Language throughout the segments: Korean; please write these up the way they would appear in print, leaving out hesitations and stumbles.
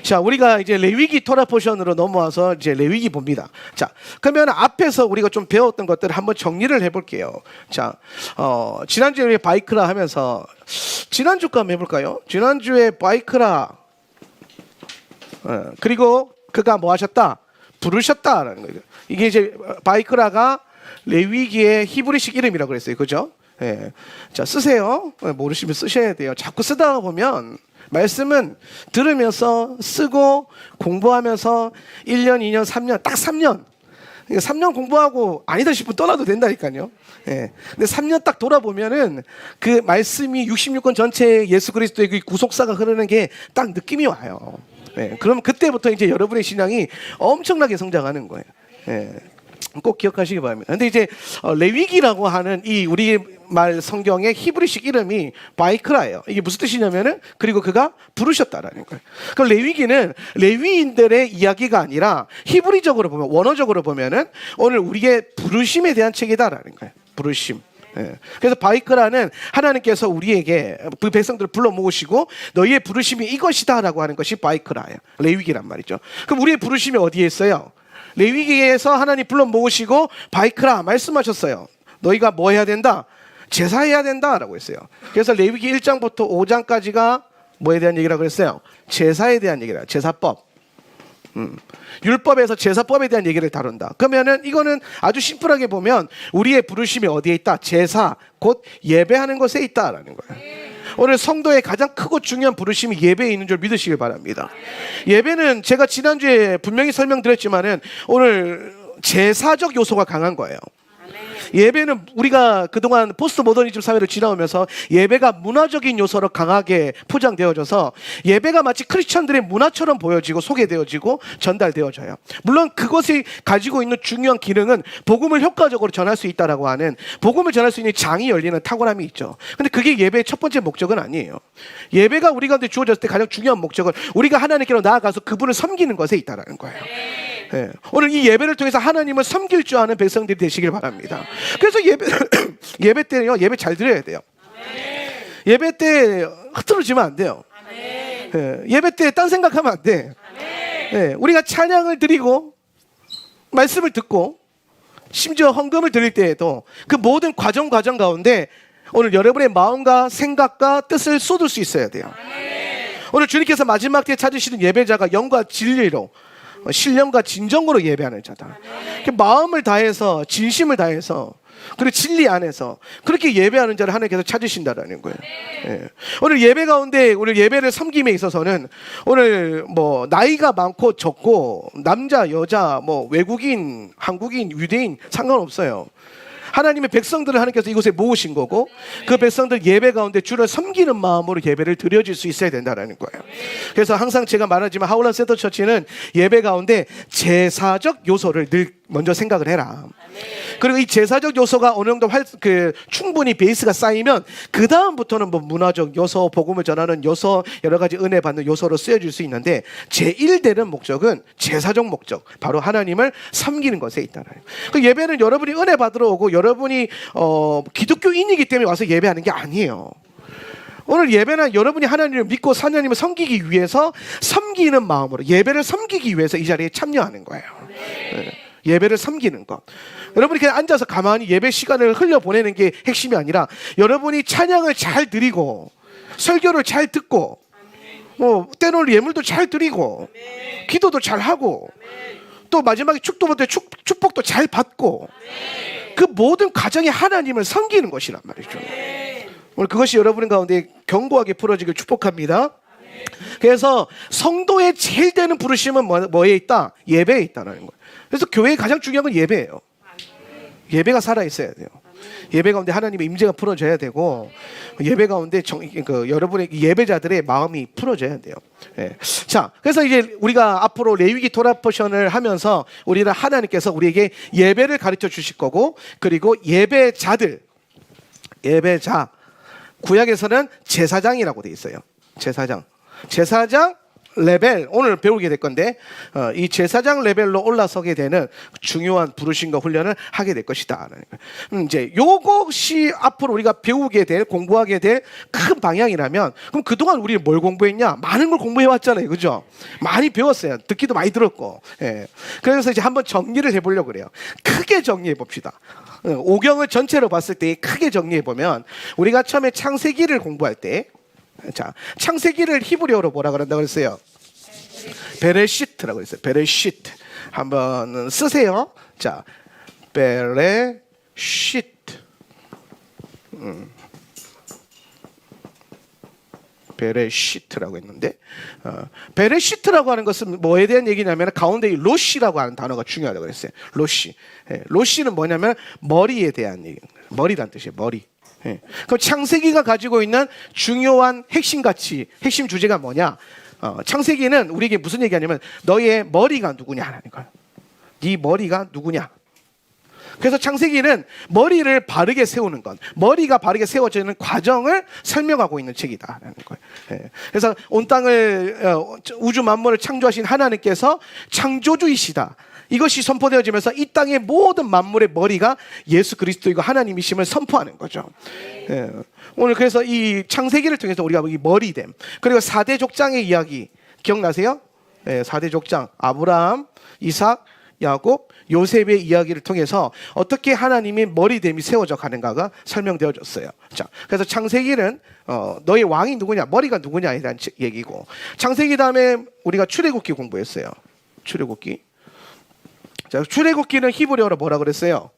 자, 우리가 이제 레위기 토라 포션으로 넘어와서 이제 레위기 봅니다. 자, 그러면 앞에서 우리가 좀 배웠던 것들을 한번 정리를 해볼게요. 자, 지난주에 우리 바이크라 하면서 지난주 거 한번 해볼까요? 지난주에 바이크라 그리고 그가 뭐 하셨다? 부르셨다라는 거예요. 이게 이제 바이크라가 레위기의 히브리식 이름이라고 그랬어요. 그죠? 예. 자, 쓰세요. 모르시면 쓰셔야 돼요. 자꾸 쓰다가 보면 말씀은 들으면서 쓰고 공부하면서 1년, 2년, 3년, 딱 3년. 그러니까 3년 공부하고 아니다 싶으면 떠나도 된다니까요. 예. 근데 3년 딱 돌아보면은 그 말씀이 66권 전체에 예수 그리스도의 그 구속사가 흐르는 게 딱 느낌이 와요. 예. 그럼 그때부터 이제 여러분의 신앙이 엄청나게 성장하는 거예요. 예. 꼭 기억하시기 바랍니다. 근데 이제 레위기라고 하는 이 우리 말 성경의 히브리식 이름이 바이크라예요. 이게 무슨 뜻이냐면은 그리고 그가 부르셨다라는 거예요. 그럼 레위기는 레위인들의 이야기가 아니라 히브리적으로 보면 원어적으로 보면은 오늘 우리의 부르심에 대한 책이다라는 거예요. 부르심. 예. 그래서 바이크라는 하나님께서 우리에게 그 백성들을 불러 모으시고 너희의 부르심이 이것이다라고 하는 것이 바이크라예요. 레위기란 말이죠. 그럼 우리의 부르심이 어디에 있어요? 레위기에서 하나님 불러 모으시고 바이크라 말씀하셨어요. 너희가 뭐 해야 된다? 제사해야 된다라고 했어요. 그래서 레위기 1장부터 5장까지가 뭐에 대한 얘기라고 그랬어요? 제사에 대한 얘기라. 제사법. 율법에서 제사법에 대한 얘기를 다룬다. 그러면은 이거는 아주 심플하게 보면 우리의 부르심이 어디에 있다? 제사, 곧 예배하는 것에 있다라는 거예요. 오늘 성도의 가장 크고 중요한 부르심이 예배에 있는 줄 믿으시길 바랍니다. 예배는 제가 지난주에 분명히 설명드렸지만은 오늘 제사적 요소가 강한 거예요. 예배는 우리가 그동안 포스트 모더니즘 사회를 지나오면서 예배가 문화적인 요소로 강하게 포장되어져서 예배가 마치 크리스천들의 문화처럼 보여지고 소개되어지고 전달되어져요. 물론 그것이 가지고 있는 중요한 기능은 복음을 효과적으로 전할 수 있다라고 하는 복음을 전할 수 있는 장이 열리는 탁월함이 있죠. 근데 그게 예배의 첫 번째 목적은 아니에요. 예배가 우리 가운데 주어졌을 때 가장 중요한 목적은 우리가 하나님께로 나아가서 그분을 섬기는 것에 있다라는 거예요. 네. 오늘 이 예배를 통해서 하나님을 섬길 줄 아는 백성들이 되시길 바랍니다. 그래서 예배 때요, 예배 잘 드려야 돼요. 예배 때 흐트러지면 안 돼요. 네. 예배 때 딴 생각하면 안 돼. 네. 우리가 찬양을 드리고 말씀을 듣고 심지어 헌금을 드릴 때에도 그 모든 과정 가운데 오늘 여러분의 마음과 생각과 뜻을 쏟을 수 있어야 돼요. 오늘 주님께서 마지막 때에 찾으시는 예배자가 영과 진리로 신령과 진정으로 예배하는 자다. 마음을 다해서 진심을 다해서 그리고 진리 안에서 그렇게 예배하는 자를 하나님께서 찾으신다라는 거예요. 예. 오늘 예배 가운데 오늘 예배를 섬김에 있어서는 오늘 뭐 나이가 많고 적고 남자 여자 뭐 외국인 한국인 유대인 상관없어요. 하나님의 백성들을 하나님께서 이곳에 모으신 거고 그 백성들 예배 가운데 주를 섬기는 마음으로 예배를 드려질 수 있어야 된다는 거예요. 그래서 항상 제가 말하지만 하울란 센터 처치는 예배 가운데 제사적 요소를 늘 먼저 생각을 해라. 그리고 이 제사적 요소가 어느 정도 충분히 베이스가 쌓이면 그 다음부터는 뭐 문화적 요소, 복음을 전하는 요소, 여러 가지 은혜 받는 요소로 쓰여질 수 있는데 제1되는 목적은 제사적 목적, 바로 하나님을 섬기는 것에 있다는 거예요. 그 예배는 여러분이 은혜 받으러 오고 여러분이 기독교인이기 때문에 와서 예배하는 게 아니에요. 오늘 예배는 여러분이 하나님을 믿고 하나님을 섬기기 위해서 섬기는 마음으로 예배를 섬기기 위해서 이 자리에 참여하는 거예요. 네. 예배를 섬기는 것. 여러분이 그냥 앉아서 가만히 예배 시간을 흘려보내는 게 핵심이 아니라 여러분이 찬양을 잘 드리고 설교를 잘 듣고 뭐 때로는 예물도 잘 드리고 기도도 잘 하고 또 마지막에 축복도 잘 받고 그 모든 과정이 하나님을 섬기는 것이란 말이죠. 오늘 그것이 여러분 가운데 견고하게 풀어지길 축복합니다. 그래서 성도의 제일 되는 부르심은 뭐에 있다? 예배에 있다는 거예요. 그래서 교회의 가장 중요한 건 예배예요. 예배가 살아있어야 돼요. 예배 가운데 하나님의 임재가 풀어져야 되고 예배 가운데 여러분의 예배자들의 마음이 풀어져야 돼요. 예. 자, 그래서 이제 우리가 앞으로 레위기 토라 포션을 하면서 우리는 하나님께서 우리에게 예배를 가르쳐 주실 거고 그리고 예배자 구약에서는 제사장이라고 돼 있어요. 제사장 레벨 오늘 배우게 될 건데 이 제사장 레벨로 올라서게 되는 중요한 부르심과 훈련을 하게 될 것이다. 이제 요것이 앞으로 우리가 배우게 될 공부하게 될 큰 방향이라면 그럼 그동안 우리 뭘 공부했냐? 많은 걸 공부해 왔잖아요, 그죠? 많이 배웠어요. 듣기도 많이 들었고. 예. 그래서 이제 한번 정리를 해보려고 그래요. 크게 정리해 봅시다. 오경을 전체로 봤을 때 크게 정리해 보면 우리가 처음에 창세기를 공부할 때 자, 창세기를 히브리어로 뭐라 그런다고 그랬어요? 베레시트라고 했어요. 베레시트. 한번 쓰세요. 자, 베레시트. 베레시트라고 했는데 베레시트라고 하는 것은 뭐에 대한 얘기냐면 가운데 이 로시라고 하는 단어가 중요하다고 그랬어요. 로시. 예, 로시는 뭐냐면 머리에 대한 얘기. 머리란 뜻이에요. 머리. 예. 그럼 창세기가 가지고 있는 중요한 핵심 가치, 핵심 주제가 뭐냐? 창세기는 우리에게 무슨 얘기하냐면 너의 머리가 누구냐라는 거예요. 네 머리가 누구냐? 그래서 창세기는 머리를 바르게 세우는 것, 머리가 바르게 세워지는 과정을 설명하고 있는 책이다라는 거예요. 예. 그래서 온 땅을 우주 만물을 창조하신 하나님께서 창조주이시다. 이것이 선포되어지면서 이 땅의 모든 만물의 머리가 예수 그리스도이고 하나님이심을 선포하는 거죠. 예. 오늘 그래서 이 창세기를 통해서 우리가 이 머리됨, 그리고 4대 족장의 이야기 기억나세요? 예, 4대 족장 아브라함, 이삭, 야곱, 요셉의 이야기를 통해서 어떻게 하나님의 머리됨이 세워져 가는가가 설명되어졌어요. 자, 그래서 창세기는 너의 왕이 누구냐, 머리가 누구냐에 대한 얘기고, 창세기 다음에 우리가 출애굽기 공부했어요. 출애굽기. 자, 출애굽기는 히브리어로 뭐라 그랬어요?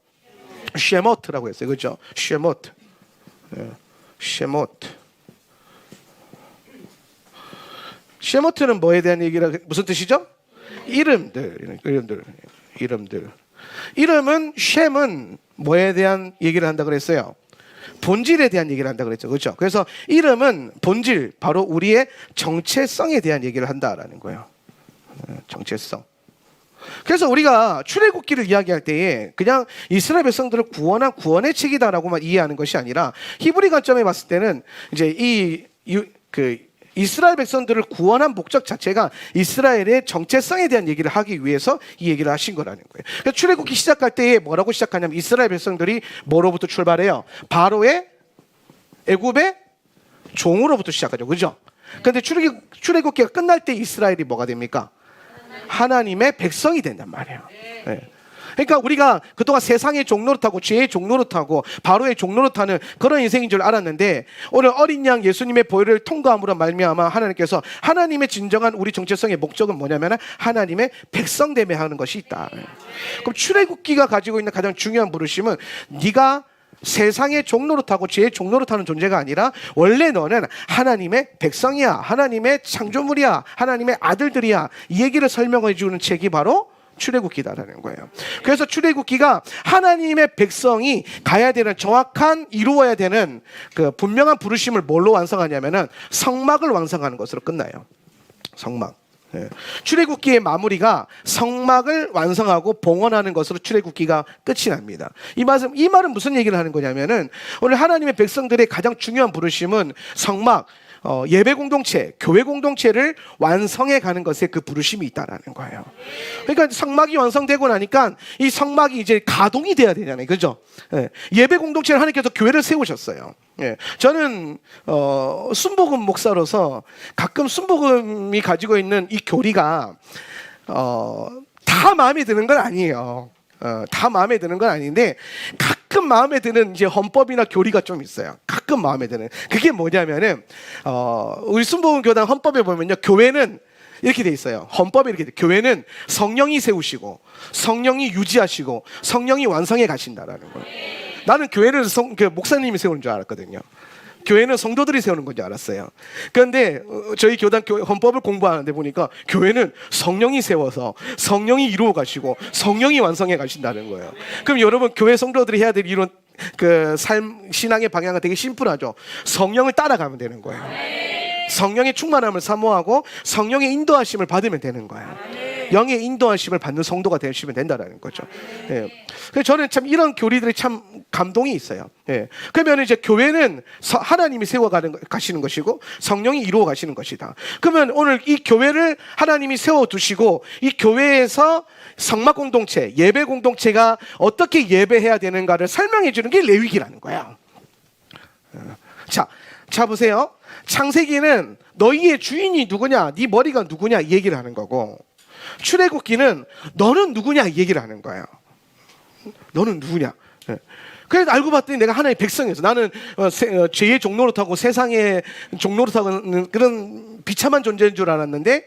쉐모트라고 했어요. 그렇죠? 쉐모트. 예, 쉐모트. 쉐모트는 뭐에 대한 얘기라 무슨 뜻이죠? 이름들. 이름은 쉔은 뭐에 대한 얘기를 한다 그랬어요? 본질에 대한 얘기를 한다 그랬죠. 그렇죠? 그래서 이름은 본질, 바로 우리의 정체성에 대한 얘기를 한다라는 거예요. 정체성. 그래서 우리가 출애굽기를 이야기할 때에 그냥 이스라엘 백성들을 구원한 구원의 책이다라고만 이해하는 것이 아니라 히브리 관점에 봤을 때는 이제 이스라엘 백성들을 구원한 목적 자체가 이스라엘의 정체성에 대한 얘기를 하기 위해서 이 얘기를 하신 거라는 거예요. 그래서 출애굽기 시작할 때에 뭐라고 시작하냐면 이스라엘 백성들이 뭐로부터 출발해요? 바로의 애굽의 종으로부터 시작하죠. 그죠? 그런데 출애굽기가 끝날 때 이스라엘이 뭐가 됩니까? 하나님의 백성이 된단 말이에요. 네. 그러니까 우리가 그동안 세상의 종노릇하고 죄의 종노릇하고 바로의 종노릇하는 그런 인생인 줄 알았는데 오늘 어린 양 예수님의 보혈을 통과함으로 말미암아 하나님께서 하나님의 진정한 우리 정체성의 목적은 뭐냐면 하나님의 백성됨에 하는 것이 있다. 그럼 출애굽기가 가지고 있는 가장 중요한 부르심은 네가 세상의 종노릇하고 죄의 종노릇하는 존재가 아니라 원래 너는 하나님의 백성이야, 하나님의 창조물이야, 하나님의 아들들이야, 이 얘기를 설명해 주는 책이 바로 출애굽기다라는 거예요. 그래서 출애굽기가 하나님의 백성이 가야 되는 정확한 이루어야 되는 그 분명한 부르심을 뭘로 완성하냐면은 성막을 완성하는 것으로 끝나요. 성막. 예. 출애굽기의 마무리가 성막을 완성하고 봉헌하는 것으로 출애굽기가 끝이 납니다. 이 말은 무슨 얘기를 하는 거냐면은 오늘 하나님의 백성들의 가장 중요한 부르심은 성막, 예배 공동체, 교회 공동체를 완성해 가는 것에 그 부르심이 있다라는 거예요. 그러니까 성막이 완성되고 나니까 이 성막이 이제 가동이 돼야 되잖아요. 그죠? 예. 예배 공동체를 하나님께서 교회를 세우셨어요. 예. 저는 순복음 목사로서 가끔 순복음이 가지고 있는 이 교리가 다 마음에 드는 건 아니에요. 다 마음에 드는 건 아닌데 가끔 마음에 드는 이제 헌법이나 교리가 좀 있어요. 가끔 마음에 드는 그게 뭐냐면은 우리 순복음 교단 헌법에 보면요, 교회는 이렇게 돼 있어요. 헌법에 이렇게 돼. 교회는 성령이 세우시고 성령이 유지하시고 성령이 완성해 가신다라는 거예요. 나는 교회를 목사님이 세우는 줄 알았거든요. 교회는 성도들이 세우는 건지 알았어요. 그런데 저희 교단 헌법을 공부하는데 보니까 교회는 성령이 세워서 성령이 이루어 가시고 성령이 완성해 가신다는 거예요. 그럼 여러분 교회 성도들이 해야 될 이런 그 신앙의 방향은 되게 심플하죠. 성령을 따라가면 되는 거예요. 성령의 충만함을 사모하고 성령의 인도하심을 받으면 되는 거예요. 영의 인도하심을 받는 성도가 되시면 된다라는 거죠. 예. 그래서 저는 참 이런 교리들이 참 감동이 있어요. 예. 그러면 이제 교회는 하나님이 가시는 것이고 성령이 이루어 가시는 것이다. 그러면 오늘 이 교회를 하나님이 세워 두시고 이 교회에서 성막 공동체, 예배 공동체가 어떻게 예배해야 되는가를 설명해 주는 게 레위기라는 거야. 자 보세요. 창세기는 너희의 주인이 누구냐, 네 머리가 누구냐 이 얘기를 하는 거고, 출애굽기는 너는 누구냐 이 얘기를 하는 거예요. 너는 누구냐. 그래서 알고 봤더니 내가 하나의 백성이었어. 나는 죄의 종로로 타고 세상의 종로로 타고 그런 비참한 존재인 줄 알았는데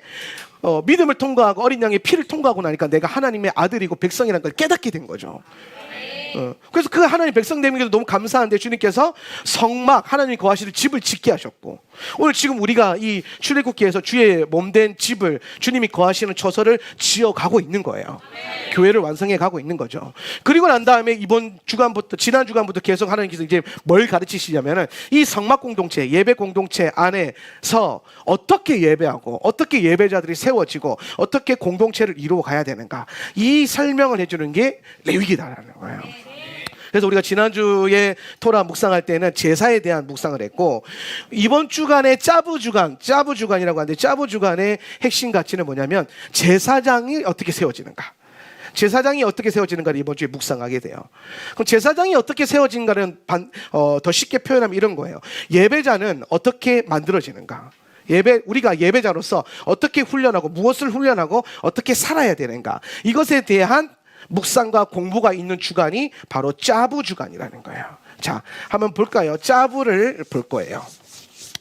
믿음을 통과하고 어린 양의 피를 통과하고 나니까 내가 하나님의 아들이고 백성이라는 걸 깨닫게 된 거죠. 그래서 그 하나님 백성 되는 게 너무 감사한데, 주님께서 성막, 하나님이 거하시는 집을 짓게 하셨고, 오늘 지금 우리가 이 출애굽기에서 주의 몸된 집을, 주님이 거하시는 처소를 지어가고 있는 거예요. 교회를 완성해 가고 있는 거죠. 그리고 난 다음에 이번 주간부터, 지난 주간부터 계속 하나님께서 이제 뭘 가르치시냐면은 이 성막 공동체, 예배 공동체 안에서 어떻게 예배하고 어떻게 예배자들이 세워지고 어떻게 공동체를 이루어 가야 되는가, 이 설명을 해주는 게 레위기다라는 거예요. 그래서 우리가 지난주에 토라 묵상할 때는 제사에 대한 묵상을 했고, 이번 주간에 짜부 주간이라고 하는데, 짜부 주간의 핵심 가치는 뭐냐면 제사장이 어떻게 세워지는가, 제사장이 어떻게 세워지는가를 이번 주에 묵상하게 돼요. 그럼 제사장이 어떻게 세워진가는 더 쉽게 표현하면 이런 거예요. 예배자는 어떻게 만들어지는가, 우리가 예배자로서 어떻게 훈련하고 무엇을 훈련하고 어떻게 살아야 되는가, 이것에 대한 묵상과 공부가 있는 주간이 바로 짜부 주간이라는 거예요. 자, 한번 볼까요? 짜부를 볼 거예요.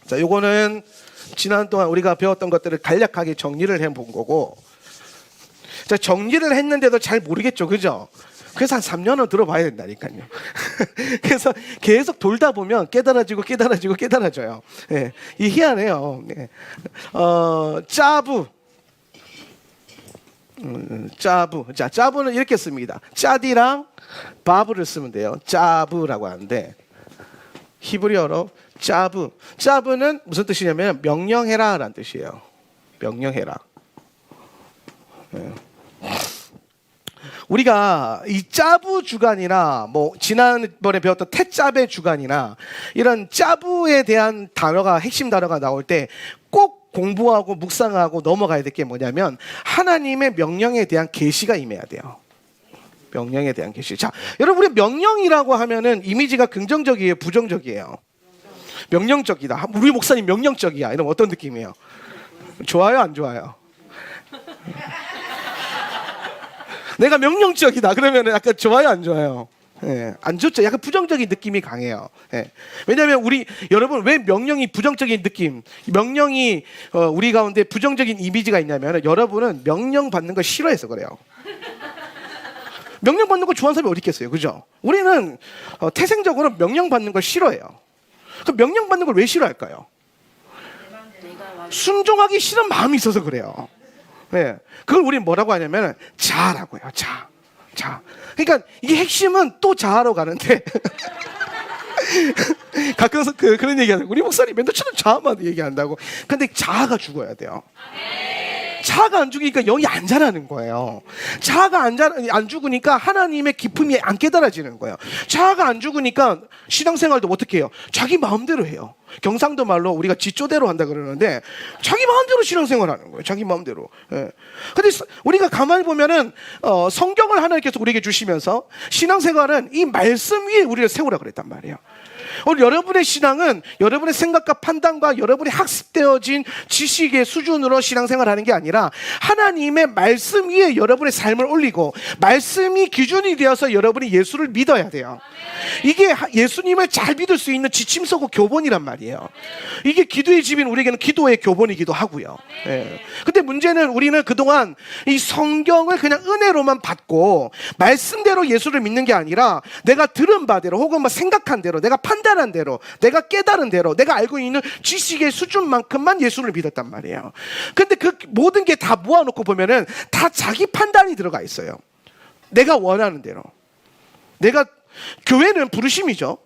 자, 요거는 지난 동안 우리가 배웠던 것들을 간략하게 정리를 해본 거고, 자, 정리를 했는데도 잘 모르겠죠, 그죠? 그래서 한 3년은 들어봐야 된다니까요. 그래서 계속 돌다 보면 깨달아져요. 예, 이 희한해요. 예. 짜부. 짜부. 자, 짜부는 이렇게 씁니다. 짜디랑 바브를 쓰면 돼요. 짜부라고 하는데, 히브리어로 짜부. 짜부는 무슨 뜻이냐면 명령해라 라는 뜻이에요. 명령해라. 네. 우리가 이 짜부 주간이나 뭐 지난번에 배웠던 태짜베 주간이나 이런 짜부에 대한 단어가, 핵심 단어가 나올 때 꼭 공부하고 묵상하고 넘어가야 될 게 뭐냐면 하나님의 명령에 대한 계시가 임해야 돼요. 명령에 대한 계시. 자, 여러분, 우리 명령이라고 하면은 이미지가 긍정적이에요, 부정적이에요? 명령적이다. 우리 목사님 명령적이야. 이러면 어떤 느낌이에요? 좋아요, 안 좋아요? 내가 명령적이다 그러면 약간 좋아요, 안 좋아요? 예, 안 좋죠. 약간 부정적인 느낌이 강해요. 예. 왜냐하면 여러분, 왜 명령이 부정적인 느낌, 명령이 우리 가운데 부정적인 이미지가 있냐면, 여러분은 명령 받는 걸 싫어해서 그래요. 명령 받는 걸 좋아하는 사람이 어디 있겠어요, 그죠? 우리는 태생적으로 명령 받는 걸 싫어해요. 그럼 명령 받는 걸 왜 싫어할까요? 순종하기 싫은 마음이 있어서 그래요. 네. 그걸 우리는 뭐라고 하냐면 자라고 해요. 자. 그러니까 이게 핵심은 또 자아로 가는데 가끔 그런 얘기하는, 우리 목사님 맨날 저는 자아만 얘기한다고. 근데 자아가 죽어야 돼요. 자아가 안 죽으니까 영이 안 자라는 거예요. 자아가 안 죽으니까 하나님의 기쁨이 안 깨달아지는 거예요. 자아가 안 죽으니까 신앙생활도 어떻게 해요? 자기 마음대로 해요. 경상도 말로 우리가 지조대로 한다 그러는데, 자기 마음대로 신앙생활하는 거예요. 자기 마음대로. 예. 근데 우리가 가만히 보면은 성경을 하나님께서 우리에게 주시면서 신앙생활은 이 말씀 위에 우리를 세우라 그랬단 말이에요. 오늘 여러분의 신앙은 여러분의 생각과 판단과 여러분이 학습되어진 지식의 수준으로 신앙생활하는 게 아니라 하나님의 말씀 위에 여러분의 삶을 올리고, 말씀이 기준이 되어서 여러분이 예수를 믿어야 돼요. 이게 예수님을 잘 믿을 수 있는 지침서고 교본이란 말이에요. 이게 기도의 집인 우리에게는 기도의 교본이기도 하고요. 예. 근데 문제는 우리는 그동안 이 성경을 그냥 은혜로만 받고 말씀대로 예수를 믿는 게 아니라 내가 들은 바대로, 혹은 생각한 대로, 내가 판단한 대로, 내가 깨달은 대로, 내가 알고 있는 지식의 수준만큼만 예수를 믿었단 말이에요. 근데 그 모든 게 다 모아놓고 보면은 다 자기 판단이 들어가 있어요. 내가 원하는 대로. 교회는 부르심이죠.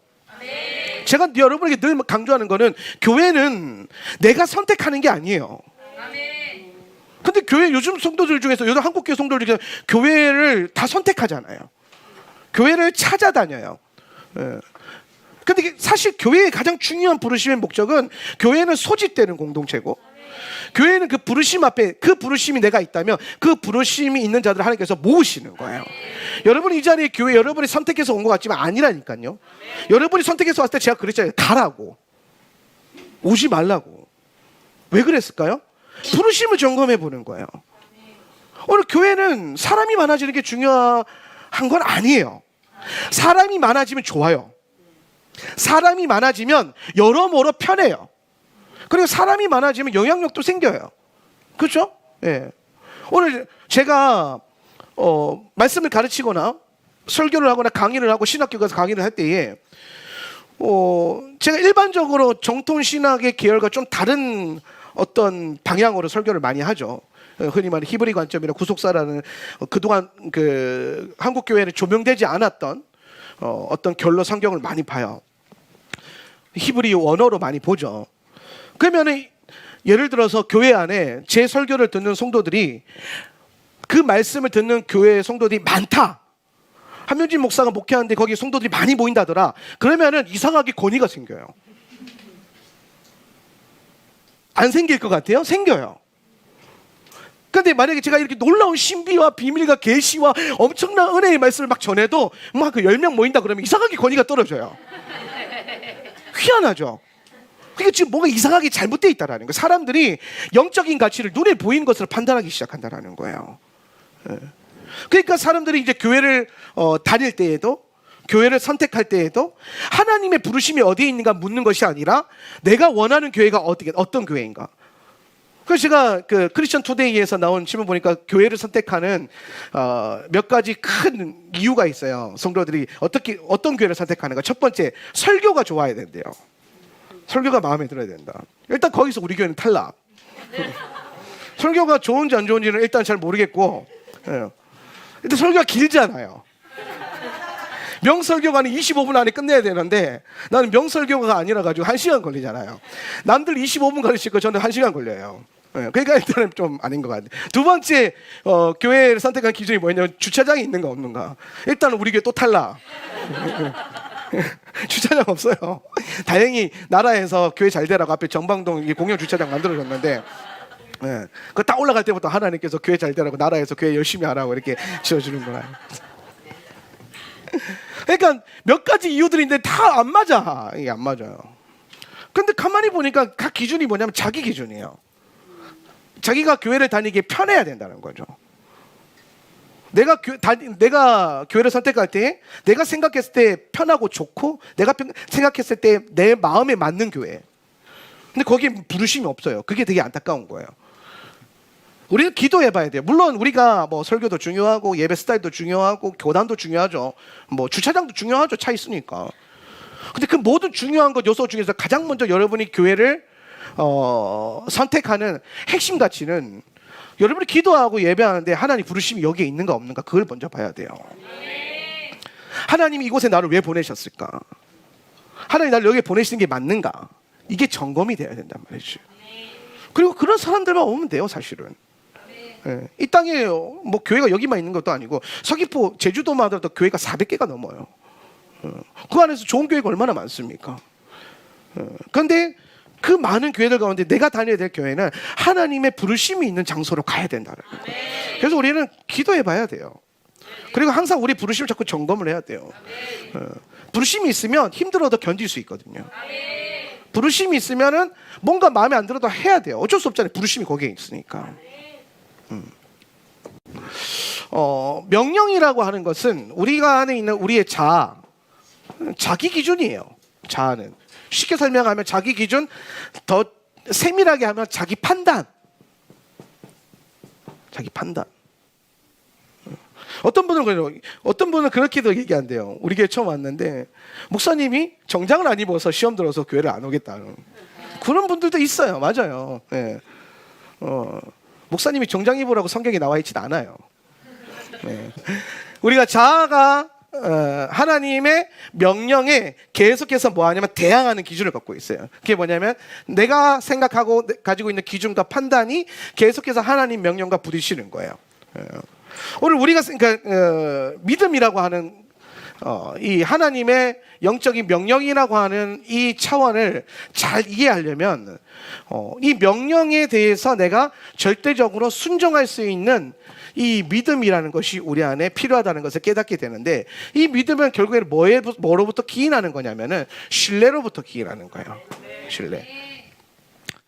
제가 여러분에게 늘 강조하는 거는, 교회는 내가 선택하는 게 아니에요. 근데 교회 요즘 성도들 중에서 요즘 한국교회 성도들 중에서 교회를 다 선택하잖아요. 교회를 찾아다녀요. 예. 근데 사실 교회의 가장 중요한 부르심의 목적은 교회는 소집되는 공동체고 교회는 그 부르심 앞에 그 부르심이 내가 있다면 그 부르심이 있는 자들을 하나님께서 모으시는 거예요. 여러분이 이 자리에 교회 여러분이 선택해서 온 것 같지만 아니라니까요. 여러분이 선택해서 왔을 때 제가 그랬잖아요. 가라고. 오지 말라고. 왜 그랬을까요? 부르심을 점검해 보는 거예요. 오늘 교회는 사람이 많아지는 게 중요한 건 아니에요. 사람이 많아지면 좋아요. 사람이 많아지면 여러모로 편해요. 그리고 사람이 많아지면 영향력도 생겨요. 그렇죠? 예. 오늘 제가 말씀을 가르치거나 설교를 하거나 강의를 하고 신학교 가서 강의를 할 때에 제가 일반적으로 정통 신학의 계열과 좀 다른 어떤 방향으로 설교를 많이 하죠. 흔히 말하는 히브리 관점이나 구속사라는 그동안 그 한국 교회는 조명되지 않았던 어떤 결로 성경을 많이 봐요. 히브리 원어로 많이 보죠. 그러면은 예를 들어서 교회 안에 제 설교를 듣는 성도들이 그 말씀을 듣는 교회 성도들이 많다. 한명진 목사가 목회하는데 거기 성도들이 많이 모인다더라. 그러면은 이상하게 권위가 생겨요. 안 생길 것 같아요? 생겨요. 근데 만약에 제가 이렇게 놀라운 신비와 비밀과 계시와 엄청난 은혜의 말씀을 막 전해도 막 그 10명 모인다 그러면 이상하게 권위가 떨어져요. 희한하죠? 그러니까 지금 뭔가 이상하게 잘못되어 있다는 거예요. 사람들이 영적인 가치를 눈에 보이는 것으로 판단하기 시작한다는 거예요. 그러니까 사람들이 이제 교회를 다닐 때에도 교회를 선택할 때에도 하나님의 부르심이 어디에 있는가 묻는 것이 아니라 내가 원하는 교회가 어떤 교회인가. 그래서 제가 그 크리스천 투데이에서 나온 질문 보니까 교회를 선택하는 몇 가지 큰 이유가 있어요. 성도들이 어떤 교회를 선택하는가. 첫 번째, 설교가 좋아야 된대요. 설교가 마음에 들어야 된다. 일단 거기서 우리 교회는 탈락. 설교가 좋은지 안 좋은지는 일단 잘 모르겠고, 일단 설교가 길잖아요. 명설교가는 25분 안에 끝내야 되는데 나는 명설교가 아니라 가지고 1시간 걸리잖아요. 남들 25분 가르칠 거 저는 1시간 걸려요. 그러니까 일단은 좀 아닌 것 같아요. 두 번째 교회를 선택한 기준이 뭐냐면 주차장이 있는가 없는가. 일단 우리 교회 또 탈락. 주차장 없어요. 다행히 나라에서 교회 잘 되라고 앞에 정방동 공영 주차장 만들어줬는데 그거 딱 올라갈 때부터 하나님께서 교회 잘 되라고 나라에서 교회 열심히 하라고 이렇게 지어주는 거예요. 그러니까 몇 가지 이유들인데 다 안 맞아. 이게 안 맞아요. 근데 가만히 보니까 각 기준이 뭐냐면 자기 기준이에요. 자기가 교회를 다니기에 편해야 된다는 거죠. 내가 교회를 선택할 때 내가 생각했을 때 편하고 좋고 내가 생각했을 때 내 마음에 맞는 교회. 근데 거기에 부르심이 없어요. 그게 되게 안타까운 거예요. 우리는 기도해 봐야 돼요. 물론 우리가 뭐 설교도 중요하고 예배 스타일도 중요하고 교단도 중요하죠. 뭐 주차장도 중요하죠. 차 있으니까. 근데 그 모든 중요한 것 요소 중에서 가장 먼저 여러분이 교회를 선택하는 핵심 가치는 여러분이 기도하고 예배하는데 하나님 부르심이 여기에 있는가 없는가 그걸 먼저 봐야 돼요. 하나님이 이곳에 나를 왜 보내셨을까? 하나님 나를 여기에 보내시는 게 맞는가? 이게 점검이 돼야 된단 말이죠. 그리고 그런 사람들만 오면 돼요, 사실은. 이 땅에 뭐 교회가 여기만 있는 것도 아니고 서귀포 제주도만 하더라도 교회가 400개가 넘어요. 그 안에서 좋은 교회가 얼마나 많습니까? 그런데 그 많은 교회들 가운데 내가 다녀야 될 교회는 하나님의 부르심이 있는 장소로 가야 된다는 거예요. 그래서 우리는 기도해 봐야 돼요. 그리고 항상 우리 부르심을 자꾸 점검을 해야 돼요. 부르심이 있으면 힘들어도 견딜 수 있거든요. 부르심이 있으면은 뭔가 마음에 안 들어도 해야 돼요. 어쩔 수 없잖아요. 부르심이 거기에 있으니까. 명령이라고 하는 것은 우리가 안에 있는 우리의 자기 기준이에요. 자아는 쉽게 설명하면 자기 기준, 더 세밀하게 하면 자기 판단. 어떤 분은 그렇게도 얘기한대요. 우리 교회 처음 왔는데 목사님이 정장을 안 입어서 시험 들어서 교회를 안 오겠다는 그런 분들도 있어요. 맞아요. 네. 목사님이 정장 입으라고 성경에 나와 있진 않아요. 네. 우리가 자아가 하나님의 명령에 계속해서 뭐 하냐면 대항하는 기준을 갖고 있어요. 그게 뭐냐면 내가 생각하고 가지고 있는 기준과 판단이 계속해서 하나님 명령과 부딪히는 거예요. 오늘 우리가 그러니까 믿음이라고 하는 이 하나님의 영적인 명령이라고 하는 이 차원을 잘 이해하려면 이 명령에 대해서 내가 절대적으로 순종할 수 있는 이 믿음이라는 것이 우리 안에 필요하다는 것을 깨닫게 되는데, 이 믿음은 결국에는 뭐로부터 기인하는 거냐면은 신뢰로부터 기인하는 거예요. 신뢰.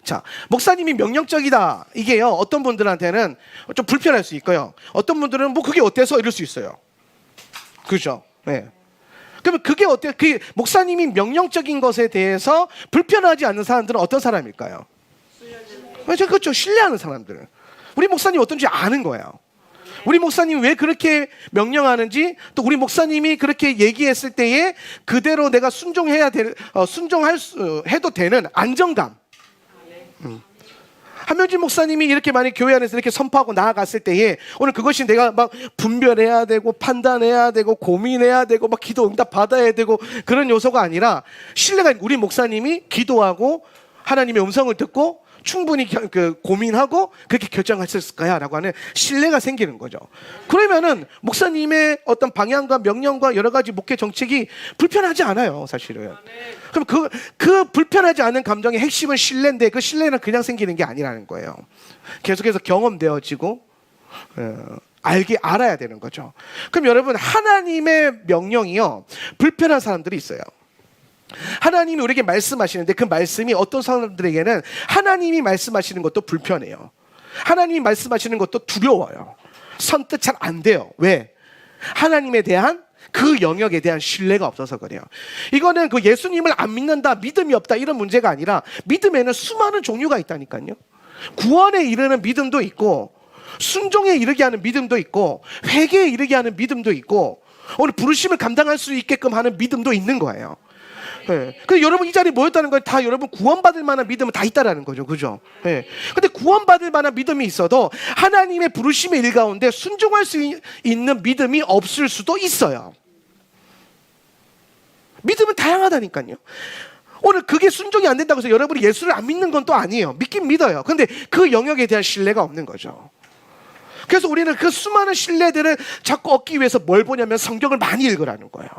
자, 목사님이 명령적이다. 이게요, 어떤 분들한테는 좀 불편할 수 있고요. 어떤 분들은 뭐 그게 어때서 이럴 수 있어요. 그죠? 네. 그러면 그게 어때요? 그 목사님이 명령적인 것에 대해서 불편하지 않는 사람들은 어떤 사람일까요? 그렇죠. 신뢰하는 사람들. 우리 목사님 어떤지 아는 거예요. 우리 목사님이 왜 그렇게 명령하는지, 또 우리 목사님이 그렇게 얘기했을 때에 그대로 내가 해도 되는 안정감. 한명진 목사님이 이렇게 많이 교회 안에서 이렇게 선포하고 나아갔을 때에 오늘 그것이 내가 막 분별해야 되고 판단해야 되고 고민해야 되고 막 기도 응답 받아야 되고 그런 요소가 아니라, 신뢰가 우리 목사님이 기도하고 하나님의 음성을 듣고 충분히 고민하고 그렇게 결정하셨을까요? 라고 하는 신뢰가 생기는 거죠. 그러면은 목사님의 어떤 방향과 명령과 여러 가지 목회 정책이 불편하지 않아요, 사실은. 그럼 그 불편하지 않은 감정의 핵심은 신뢰인데, 그 신뢰는 그냥 생기는 게 아니라는 거예요. 계속해서 경험되어지고 알아야 되는 거죠. 그럼 여러분, 하나님의 명령이요, 불편한 사람들이 있어요. 하나님이 우리에게 말씀하시는데 그 말씀이 어떤 사람들에게는 하나님이 말씀하시는 것도 불편해요. 하나님이 말씀하시는 것도 두려워요. 선뜻 잘 안 돼요. 왜? 하나님에 대한 그 영역에 대한 신뢰가 없어서 그래요. 이거는 그 예수님을 안 믿는다, 믿음이 없다 이런 문제가 아니라, 믿음에는 수많은 종류가 있다니까요. 구원에 이르는 믿음도 있고, 순종에 이르게 하는 믿음도 있고, 회개에 이르게 하는 믿음도 있고, 오늘 부르심을 감당할 수 있게끔 하는 믿음도 있는 거예요. 네. 근데 여러분 이 자리에 모였다는 건 다 여러분 구원받을 만한 믿음은 다 있다라는 거죠. 그죠? 네. 근데 구원받을 만한 믿음이 있어도 하나님의 부르심의 일 가운데 순종할 수 있는 믿음이 없을 수도 있어요. 믿음은 다양하다니까요. 오늘 그게 순종이 안 된다고 해서 여러분이 예수를 안 믿는 건 또 아니에요. 믿긴 믿어요. 근데 그 영역에 대한 신뢰가 없는 거죠. 그래서 우리는 그 수많은 신뢰들을 자꾸 얻기 위해서 뭘 보냐면 성경을 많이 읽으라는 거예요.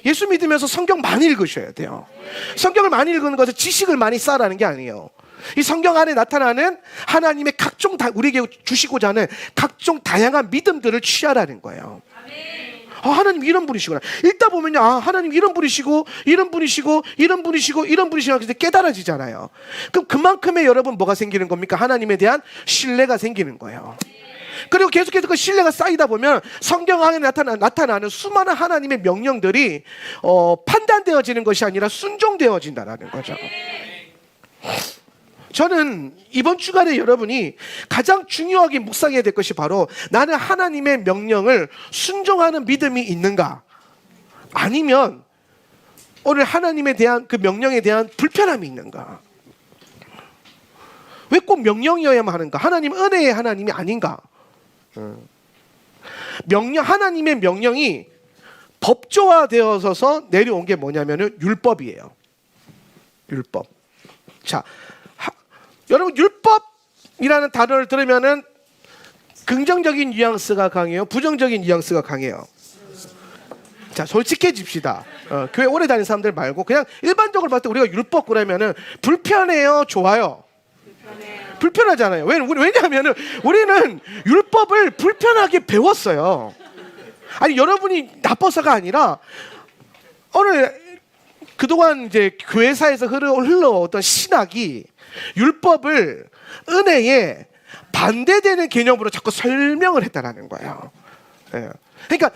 예수 믿으면서 성경 많이 읽으셔야 돼요. 성경을 많이 읽는 것은 지식을 많이 쌓으라는 게 아니에요. 이 성경 안에 나타나는 하나님의 우리에게 주시고자 하는 각종 다양한 믿음들을 취하라는 거예요. 하나님 이런 분이시구나. 읽다 보면요, 하나님 이런 분이시고 이런 분이시고 이런 분이시고 이런 분이시고 이렇게 깨달아지잖아요. 그럼 그만큼의 여러분 뭐가 생기는 겁니까? 하나님에 대한 신뢰가 생기는 거예요. 그리고 계속해서 그 신뢰가 쌓이다 보면 성경 안에 나타나는 수많은 하나님의 명령들이 판단되어지는 것이 아니라 순종되어진다는 거죠. 저는 이번 주간에 여러분이 가장 중요하게 묵상해야 될 것이 바로, 나는 하나님의 명령을 순종하는 믿음이 있는가, 아니면 오늘 하나님에 대한 그 명령에 대한 불편함이 있는가. 왜 꼭 명령이어야만 하는가? 하나님 은혜의 하나님이 아닌가? 하나님의 명령이 법조화되어서 내려온 게 뭐냐면은 율법이에요. 율법. 자, 여러분 율법이라는 단어를 들으면은 긍정적인 뉘앙스가 강해요, 부정적인 뉘앙스가 강해요. 자, 솔직해집시다. 교회 오래 다니는 사람들 말고 그냥 일반적으로 봤을 때 우리가 율법 그러면은 불편해요, 좋아요? 불편하잖아요. 왜냐하면 우리는 율법을 불편하게 배웠어요. 아니, 여러분이 나빠서가 아니라 오늘 그동안 이제 교회사에서 흘러오던 신학이 율법을 은혜에 반대되는 개념으로 자꾸 설명을 했다라는 거예요. 그러니까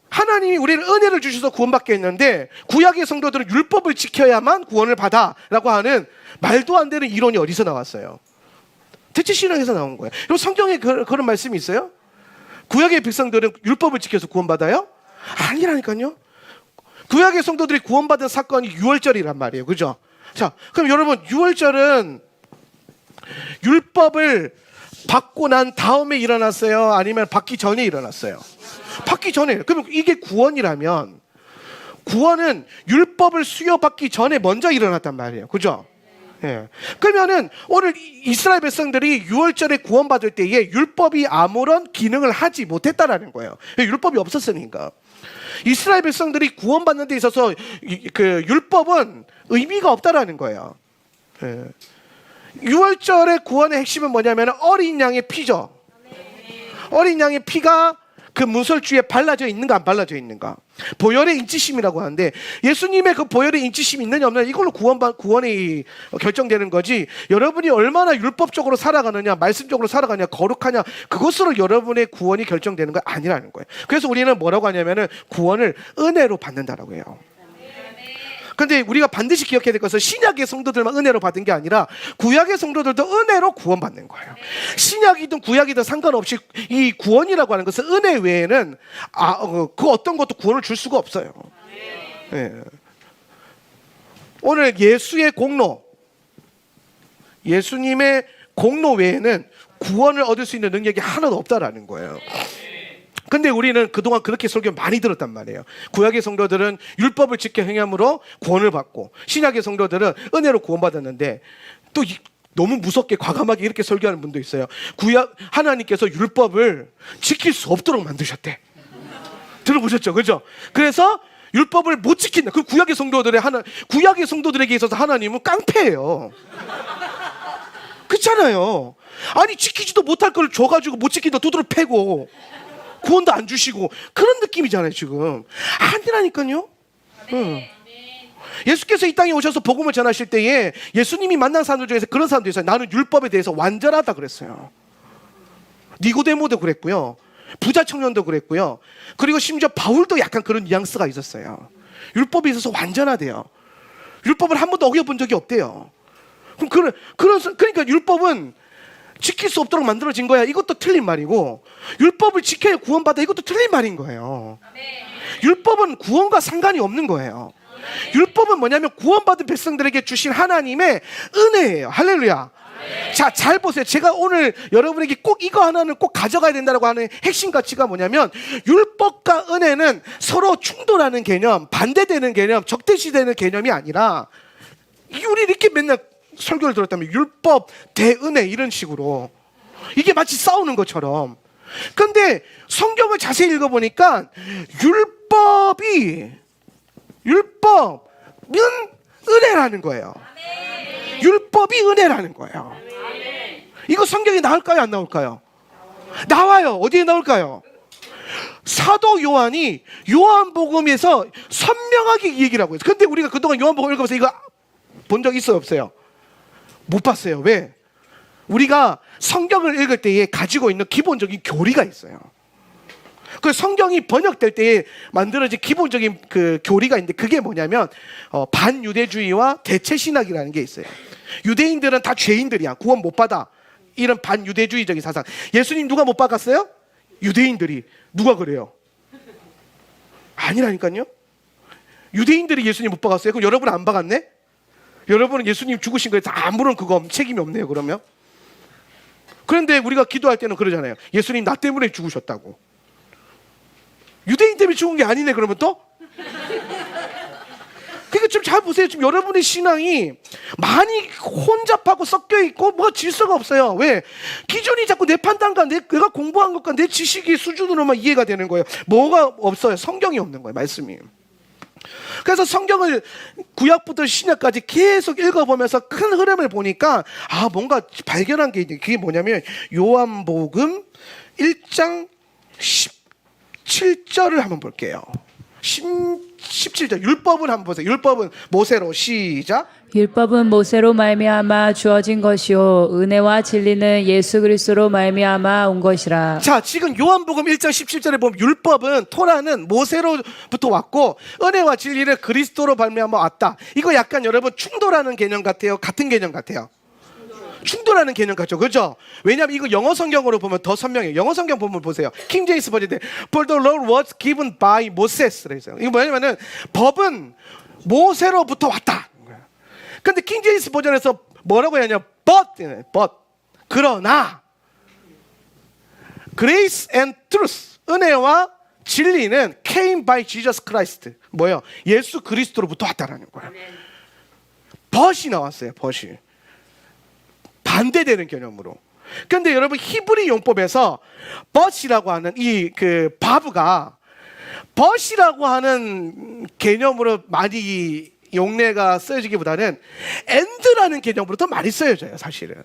하나님이 우리는 은혜를 주셔서 구원받게 했는데, 구약의 성도들은 율법을 지켜야만 구원을 받아라고 하는 말도 안 되는 이론이 어디서 나왔어요? 대체 신앙에서 나온 거예요. 그리고 성경에 그런 말씀이 있어요? 구약의 백성들은 율법을 지켜서 구원받아요? 아니라니까요. 구약의 성도들이 구원받은 사건이 유월절이란 말이에요. 그죠? 자, 그럼 여러분, 유월절은 율법을 받고 난 다음에 일어났어요? 아니면 받기 전에 일어났어요? 받기 전에. 그러면 이게 구원이라면 구원은 율법을 수여받기 전에 먼저 일어났단 말이에요. 그죠? 예. 그러면은 오늘 이스라엘 백성들이 유월절에 구원받을 때에 율법이 아무런 기능을 하지 못했다라는 거예요. 율법이 없었으니까. 이스라엘 백성들이 구원받는 데 있어서 그 율법은 의미가 없다라는 거예요. 예. 유월절의 구원의 핵심은 뭐냐면 어린 양의 피죠. 어린 양의 피가 그 문설주에 발라져 있는가 안 발라져 있는가. 보혈의 인치심이라고 하는데 예수님의 그 보혈의 인치심이 있느냐 없느냐 이걸로 구원이 결정되는 거지, 여러분이 얼마나 율법적으로 살아가느냐 말씀적으로 살아가냐 거룩하냐 그것으로 여러분의 구원이 결정되는 건 아니라는 거예요. 그래서 우리는 뭐라고 하냐면은 구원을 은혜로 받는다라고 해요. 근데 우리가 반드시 기억해야 될 것은 신약의 성도들만 은혜로 받은 게 아니라 구약의 성도들도 은혜로 구원받는 거예요. 신약이든 구약이든 상관없이 이 구원이라고 하는 것은 은혜 외에는 그 어떤 것도 구원을 줄 수가 없어요. 네. 오늘 예수의 공로, 예수님의 공로 외에는 구원을 얻을 수 있는 능력이 하나도 없다라는 거예요. 근데 우리는 그동안 그렇게 설교 많이 들었단 말이에요. 구약의 성도들은 율법을 지켜 행함으로 구원을 받고 신약의 성도들은 은혜로 구원받았는데 또 너무 무섭게 과감하게 이렇게 설교하는 분도 있어요. 하나님께서 율법을 지킬 수 없도록 만드셨대. 들어보셨죠? 그죠? 그래서 율법을 못 지킨다. 그 구약의 성도들에게 있어서 하나님은 깡패예요. 그렇잖아요. 아니 지키지도 못할 걸 줘가지고 못 지킨다 두드러 패고 구원도 안 주시고 그런 느낌이잖아요 지금. 아니라니까요. 예수께서 이 땅에 오셔서 복음을 전하실 때에 예수님이 만난 사람들 중에서 그런 사람도 있어요. 나는 율법에 대해서 완전하다 그랬어요. 니고데모도 그랬고요, 부자 청년도 그랬고요, 그리고 심지어 바울도 약간 그런 뉘앙스가 있었어요. 율법에 있어서 완전하대요. 율법을 한 번도 어겨본 적이 없대요. 그러니까 율법은 지킬 수 없도록 만들어진 거야. 이것도 틀린 말이고, 율법을 지켜야 구원받아. 이것도 틀린 말인 거예요. 율법은 구원과 상관이 없는 거예요. 율법은 뭐냐면 구원받은 백성들에게 주신 하나님의 은혜예요. 할렐루야. 자, 잘 보세요. 제가 오늘 여러분에게 꼭 이거 하나는 꼭 가져가야 된다고 하는 핵심 가치가 뭐냐면, 율법과 은혜는 서로 충돌하는 개념, 반대되는 개념, 적대시되는 개념이 아니라, 우리 이렇게 맨날 설교를 들었다면 율법 대 은혜 이런 식으로 이게 마치 싸우는 것처럼. 근데 성경을 자세히 읽어보니까 율법은 은혜라는 거예요. 율법이 은혜라는 거예요. 이거 성경에 나올까요 안 나올까요? 나와요. 어디에 나올까요? 사도 요한이 요한복음에서 선명하게 이 얘기를 하고 있어요. 근데 우리가 그동안 요한복음 읽으면서 이거 본 적 있어요 없어요? 못 봤어요. 왜? 우리가 성경을 읽을 때에 가지고 있는 기본적인 교리가 있어요. 그 성경이 번역될 때에 만들어진 기본적인 그 교리가 있는데, 그게 뭐냐면 반유대주의와 대체신학이라는 게 있어요. 유대인들은 다 죄인들이야, 구원 못 받아, 이런 반유대주의적인 사상. 예수님 누가 못 박았어요? 유대인들이. 누가 그래요? 아니라니까요. 유대인들이 예수님 못 박았어요? 그럼 여러분 안 박았네? 여러분은 예수님 죽으신 거에 아무런 책임이 없네요. 그러면. 그런데 우리가 기도할 때는 그러잖아요. 예수님 나 때문에 죽으셨다고. 유대인 때문에 죽은 게 아니네 그러면 또? 그러니까 좀 잘 보세요. 지금 여러분의 신앙이 많이 혼잡하고 섞여 있고 뭐가 질서가 없어요. 왜? 기준이 자꾸 내 판단과 내가 공부한 것과 내 지식의 수준으로만 이해가 되는 거예요. 뭐가 없어요? 성경이 없는 거예요. 말씀이. 그래서 성경을 구약부터 신약까지 계속 읽어보면서 큰 흐름을 보니까 뭔가 발견한 게 있는데, 그게 뭐냐면 요한복음 1장 17절을 한번 볼게요. 17절 율법은 한번 보세요. 율법은 모세로 시작. 율법은 모세로 말미암아 주어진 것이요 은혜와 진리는 예수 그리스도로 말미암아 온 것이라. 자, 지금 요한복음 1장 17절에 보면 율법은, 토라는 모세로부터 왔고 은혜와 진리는 그리스도로 말미암아 왔다. 이거 약간 여러분 충돌하는 개념 같아요? 같은 개념 같아요? 충돌하는 개념 같죠, 그죠? 왜냐하면 이거 영어 성경으로 보면 더 선명해요. 영어 성경 보면 보세요. 킹 제임스 버전 때 For the law was given by Moses. 이거 뭐냐면은 법은 모세로부터 왔다. 근데 킹 제임스 버전에서 뭐라고 하냐? but 그러나 grace and truth, 은혜와 진리는 came by Jesus Christ. 뭐예요? 예수 그리스도로부터 왔다라는 거예요. but이 나왔어요. but이. 반대되는 개념으로. 그런데 여러분 히브리 용법에서 but이라고 하는 이 그 버브가 but이라고 하는 개념으로 많이 용례가 쓰여지기보다는 and라는 개념으로 더 많이 쓰여져요, 사실은.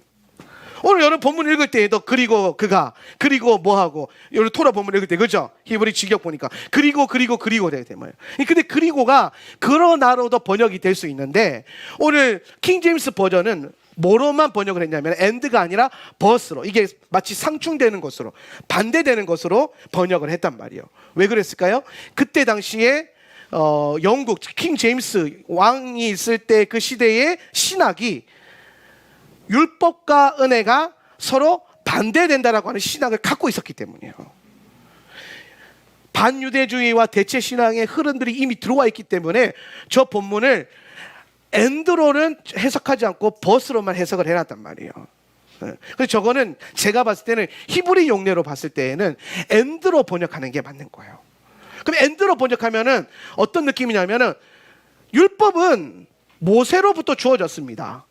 오늘 여러분 본문 읽을 때에도 그리고 그가 그리고 뭐하고 여러분 토라 본문 읽을 때 그죠? 히브리 직역 보니까 그리고 되게 뭐예요. 근데 그리고가 그러나로도 번역이 될 수 있는데 오늘 킹 제임스 버전은 뭐로만 번역을 했냐면 and가 아니라 but으로, 이게 마치 상충되는 것으로, 반대되는 것으로 번역을 했단 말이에요. 왜 그랬을까요? 그때 당시에 영국 킹 제임스 왕이 있을 때 그 시대의 신학이 율법과 은혜가 서로 반대된다라고 하는 신학을 갖고 있었기 때문이에요. 반유대주의와 대체 신앙의 흐름들이 이미 들어와 있기 때문에 저 본문을 and로는 해석하지 않고 but으로만 해석을 해놨단 말이에요. 그래서 저거는 제가 봤을 때는 히브리 용례로 봤을 때에는 and로 번역하는 게 맞는 거예요. 그럼 and로 번역하면은 어떤 느낌이냐면은 율법은 모세로부터 주어졌습니다.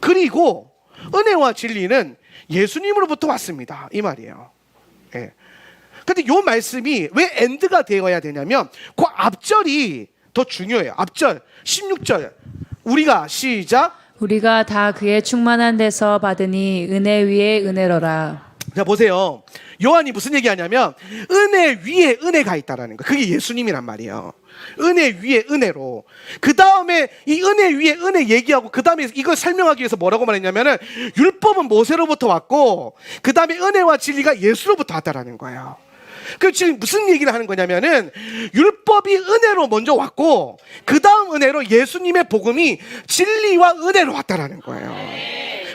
그리고 은혜와 진리는 예수님으로부터 왔습니다. 이 말이에요. 예. 근데 이 말씀이 왜 and가 되어야 되냐면 그 앞절이 더 중요해요. 앞절 16절 우리가 시작 우리가 다 그의 충만한 데서 받으니 은혜 위에 은혜로라. 자 보세요. 요한이 무슨 얘기하냐면 은혜 위에 은혜가 있다라는 거. 그게 예수님이란 말이에요. 은혜 위에 은혜로. 그 다음에 이 은혜 위에 은혜 얘기하고 그 다음에 이걸 설명하기 위해서 뭐라고 말했냐면은 율법은 모세로부터 왔고 그 다음에 은혜와 진리가 예수로부터 왔다라는 거예요. 그 지금 무슨 얘기를 하는 거냐면은 율법이 은혜로 먼저 왔고 그 다음 은혜로 예수님의 복음이 진리와 은혜로 왔다라는 거예요.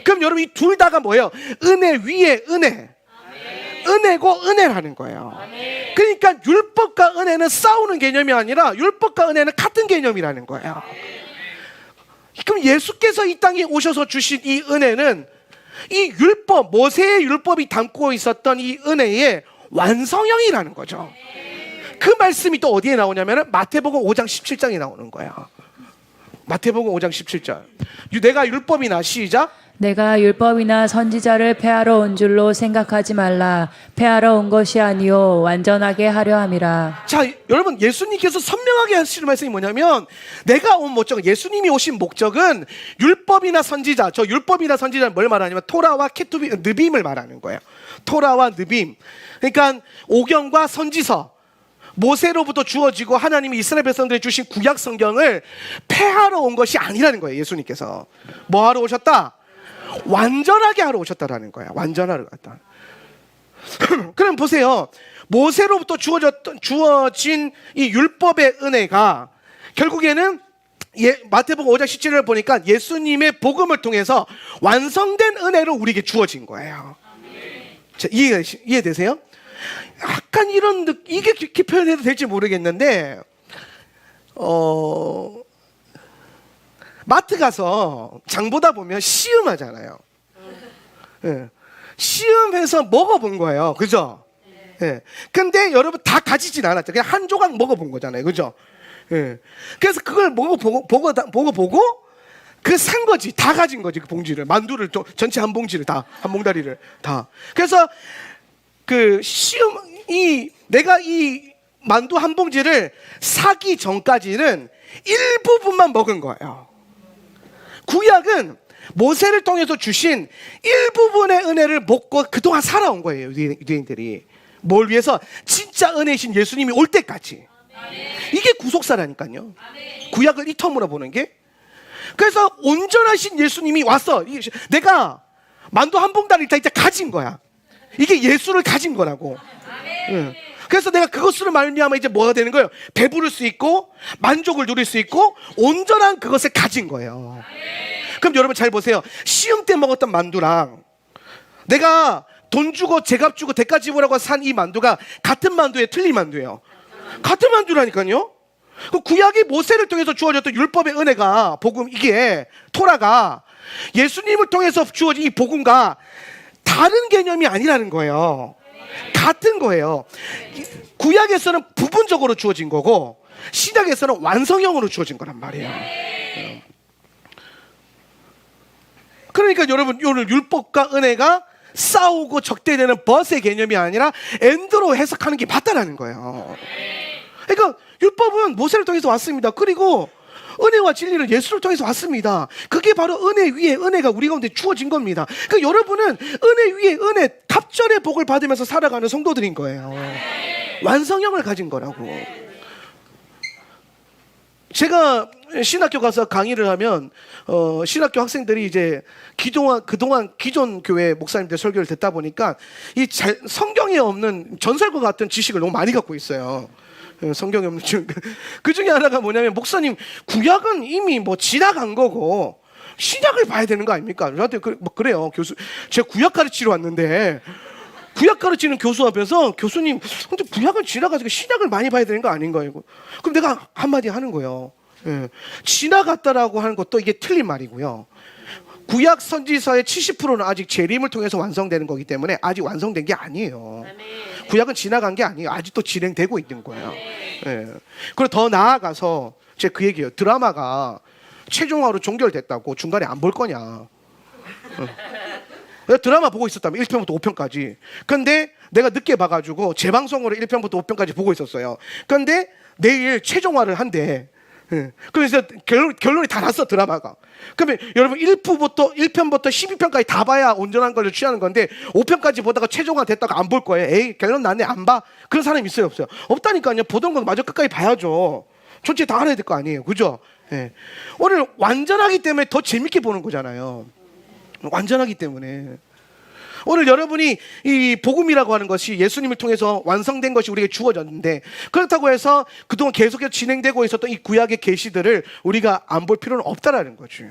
그럼 여러분 이 둘 다가 뭐예요? 은혜 위에 은혜. 은혜고 은혜라는 거예요. 그러니까 율법과 은혜는 싸우는 개념이 아니라 율법과 은혜는 같은 개념이라는 거예요. 그럼 예수께서 이 땅에 오셔서 주신 이 은혜는 이 율법, 모세의 율법이 담고 있었던 이 은혜의 완성형이라는 거죠. 그 말씀이 또 어디에 나오냐면 마태복음 5장 17장에 나오는 거예요. 마태복음 5장 17절. 내가 율법이나 시작 내가 율법이나 선지자를 폐하러 온 줄로 생각하지 말라. 폐하러 온 것이 아니요 완전하게 하려 함이라. 자, 여러분 예수님께서 선명하게 하시는 말씀이 뭐냐면 내가 온 목적, 예수님이 오신 목적은 율법이나 선지자, 저 율법이나 선지자는 뭘 말하냐면 토라와 케투빔, 느빔을 말하는 거예요. 토라와 느빔. 그러니까 오경과 선지서, 모세로부터 주어지고 하나님이 이스라엘 백성들에 주신 구약 성경을 폐하러 온 것이 아니라는 거예요. 예수님께서 뭐 하러 오셨다? 완전하게 하러 오셨다라는 거야. 완전하러 갔다. 그럼 보세요. 모세로부터 주어진 이 율법의 은혜가 결국에는 마태복음 5장 17절을 보니까 예수님의 복음을 통해서 완성된 은혜로 우리에게 주어진 거예요. 자, 이해되세요? 약간 이런 이게 깊게 표현해도 될지 모르겠는데 마트 가서 장 보다 보면 시음하잖아요. 예. 시음해서 먹어본 거예요. 그죠? 예. 근데 여러분 다 가지진 않았죠. 그냥 한 조각 먹어본 거잖아요. 그죠? 예. 그래서 그걸 먹어보고 그 산 거지. 다 가진 거지. 그 봉지를. 만두를 전체 한 봉지를 다. 한 봉다리를 다. 그래서 그 내가 이 만두 한 봉지를 사기 전까지는 일부분만 먹은 거예요. 구약은 모세를 통해서 주신 일부분의 은혜를 먹고 그동안 살아온 거예요. 유대인들이. 뭘 위해서? 진짜 은혜이신 예수님이 올 때까지. 이게 구속사라니까요. 구약을 이 텀으로 보는 게. 그래서 온전하신 예수님이 왔어. 내가 만두 한 봉다리를 다 이제 가진 거야. 이게 예수를 가진 거라고. 응. 그래서 내가 그것으로 말미암아 이제 뭐가 되는 거예요? 배부를 수 있고 만족을 누릴 수 있고 온전한 그것을 가진 거예요. 그럼 여러분 잘 보세요. 시험 때 먹었던 만두랑 내가 돈 주고 제값 주고 대가 지불하고 산 이 만두가 같은 만두예요, 틀린 만두예요? 같은 만두라니까요. 그 구약이 모세를 통해서 주어졌던 율법의 은혜가 복음, 이게 토라가 예수님을 통해서 주어진 이 복음과 다른 개념이 아니라는 거예요. 같은 거예요. 구약에서는 부분적으로 주어진 거고 신약에서는 완성형으로 주어진 거란 말이에요. 그러니까 여러분, 오늘 율법과 은혜가 싸우고 적대되는 벗의 개념이 아니라 엔드로 해석하는 게 맞다라는 거예요. 그러니까 율법은 모세를 통해서 왔습니다. 그리고 은혜와 진리는 예수를 통해서 왔습니다. 그게 바로 은혜 위에 은혜가 우리 가운데 주어진 겁니다. 그러니까 여러분은 은혜 위에 은혜, 갑절의 복을 받으면서 살아가는 성도들인 거예요. 완성형을 가진 거라고. 제가 신학교 가서 강의를 하면 신학교 학생들이 이제 그동안 기존 교회 목사님들 설교를 듣다 보니까 성경에 없는 전설과 같은 지식을 너무 많이 갖고 있어요. 성경에 없는 그 중에 하나가 뭐냐면, 목사님 구약은 이미 뭐 지나간 거고 신약을 봐야 되는 거 아닙니까? 저한테 그래요. 교수, 제가 구약 가르치러 왔는데 구약 가르치는 교수 앞에서 교수님, 근데 구약은 지나가지고 신약을 많이 봐야 되는 거 아닌가요? 그럼 내가 한마디 하는 거예요. 예. 지나갔다라고 하는 것도 이게 틀린 말이고요. 구약 선지서의 70%는 아직 재림을 통해서 완성되는 거기 때문에 아직 완성된 게 아니에요. 구약은 지나간 게 아니에요. 아직도 진행되고 있는 거예요. 예. 그리고 더 나아가서 제가 그 얘기예요. 드라마가 최종화로 종결됐다고 중간에 안 볼 거냐. 내가 드라마 보고 있었다면 1편부터 5편까지. 근데 내가 늦게 봐가지고 재방송으로 1편부터 5편까지 보고 있었어요. 근데 내일 최종화를 한대. 그래서 결론이 다 났어, 드라마가. 그러면 여러분 1편부터 12편까지 다 봐야 온전한 걸 취하는 건데 5편까지 보다가 최종화 됐다가 안 볼 거예요. 에이, 결론 났네, 안 봐. 그런 사람이 있어요, 없어요? 없다니까요. 보던 거 마저 끝까지 봐야죠. 전체 다 알아야 될 거 아니에요, 그죠? 예. 오늘 완전하기 때문에 더 재밌게 보는 거잖아요. 완전하기 때문에. 오늘 여러분이 이 복음이라고 하는 것이 예수님을 통해서 완성된 것이 우리에게 주어졌는데, 그렇다고 해서 그동안 계속해서 진행되고 있었던 이 구약의 계시들을 우리가 안 볼 필요는 없다라는 거지.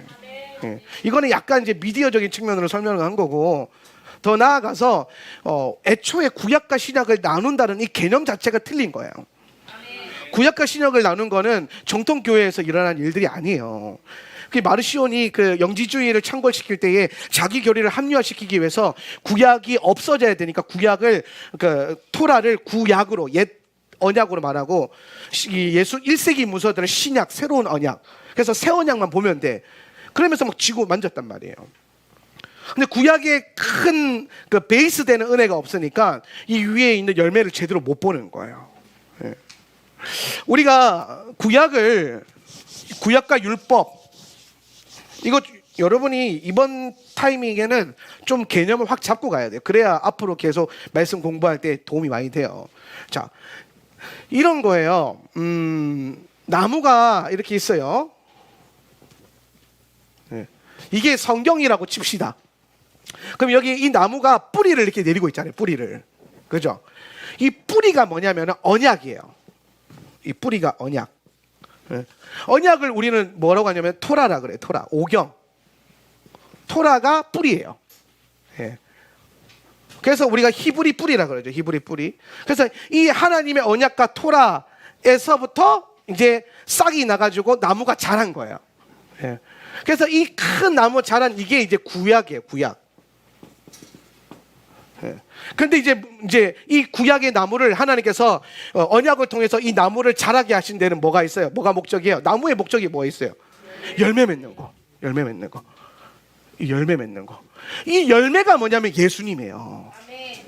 예. 이거는 약간 이제 미디어적인 측면으로 설명을 한 거고, 더 나아가서 애초에 구약과 신약을 나눈다는 이 개념 자체가 틀린 거예요. 구약과 신약을 나눈 거는 정통 교회에서 일어난 일들이 아니에요. 마르시온이 그 영지주의를 창궐시킬 때에 자기 교리를 합리화시키기 위해서 구약이 없어져야 되니까 구약을, 그 토라를 구약으로, 옛 언약으로 말하고, 예수 1세기 문서들은 신약, 새로운 언약. 그래서 새 언약만 보면 돼. 그러면서 막 쥐고 만졌단 말이에요. 근데 구약에 큰 그 베이스 되는 은혜가 없으니까 이 위에 있는 열매를 제대로 못 보는 거예요. 예. 우리가 구약과 율법, 이거 여러분이 이번 타이밍에는 좀 개념을 확 잡고 가야 돼요. 그래야 앞으로 계속 말씀 공부할 때 도움이 많이 돼요. 자, 이런 거예요. 나무가 이렇게 있어요. 네. 이게 성경이라고 칩시다. 그럼 여기 이 나무가 뿌리를 이렇게 내리고 있잖아요. 뿌리를. 그죠? 이 뿌리가 뭐냐면 언약이에요. 이 뿌리가 언약. 네. 언약을 우리는 뭐라고 하냐면 토라라 그래요. 토라, 오경. 토라가 뿌리예요. 예. 그래서 우리가 히브리 뿌리라 그러죠. 히브리 뿌리. 그래서 이 하나님의 언약과 토라에서부터 이제 싹이 나가지고 나무가 자란 거예요. 예. 그래서 이 큰 나무 자란 이게 이제 구약이에요. 구약. 그런데 이제 이 구약의 나무를 하나님께서 언약을 통해서 이 나무를 자라게 하신 데는 뭐가 있어요? 뭐가 목적이에요? 나무의 목적이 뭐가 있어요? 열매 맺는 거. 열매 맺는 거. 이 열매 맺는 거. 이 열매가 뭐냐면 예수님이에요.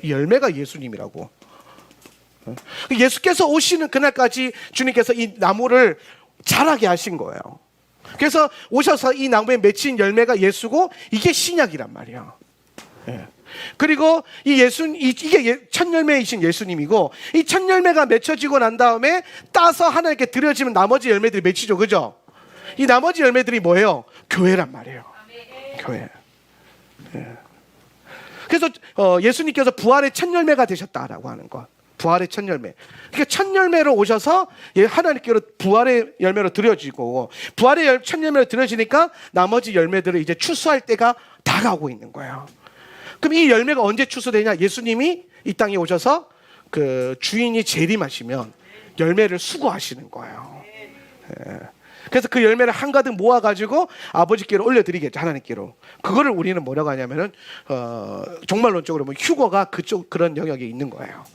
이 열매가 예수님이라고. 예수께서 오시는 그날까지 주님께서 이 나무를 자라게 하신 거예요. 그래서 오셔서 이 나무에 맺힌 열매가 예수고 이게 신약이란 말이야. 예. 그리고 이게 첫 열매이신 예수님이고, 이 첫 열매가 맺혀지고 난 다음에 따서 하나님께 드려지면 나머지 열매들이 맺히죠, 그죠? 이 나머지 열매들이 뭐예요? 교회란 말이에요. 교회. 예. 그래서 예수님께서 부활의 첫 열매가 되셨다라고 하는 것. 부활의 첫 열매. 그러니까 첫 열매로 오셔서 하나님께로 부활의 열매로 드려지고, 부활의 첫 열매로 드려지니까 나머지 열매들을 이제 추수할 때가 다가오고 있는 거예요. 그럼 이 열매가 언제 추수되냐? 예수님이 이 땅에 오셔서 그 주인이 재림하시면 열매를 수고하시는 거예요. 예. 그래서 그 열매를 한가득 모아가지고 아버지께로 올려드리겠죠. 하나님께로. 그거를 우리는 뭐라고 하냐면은 종말론적으로 뭐 휴거가 그쪽 그런 영역에 있는 거예요.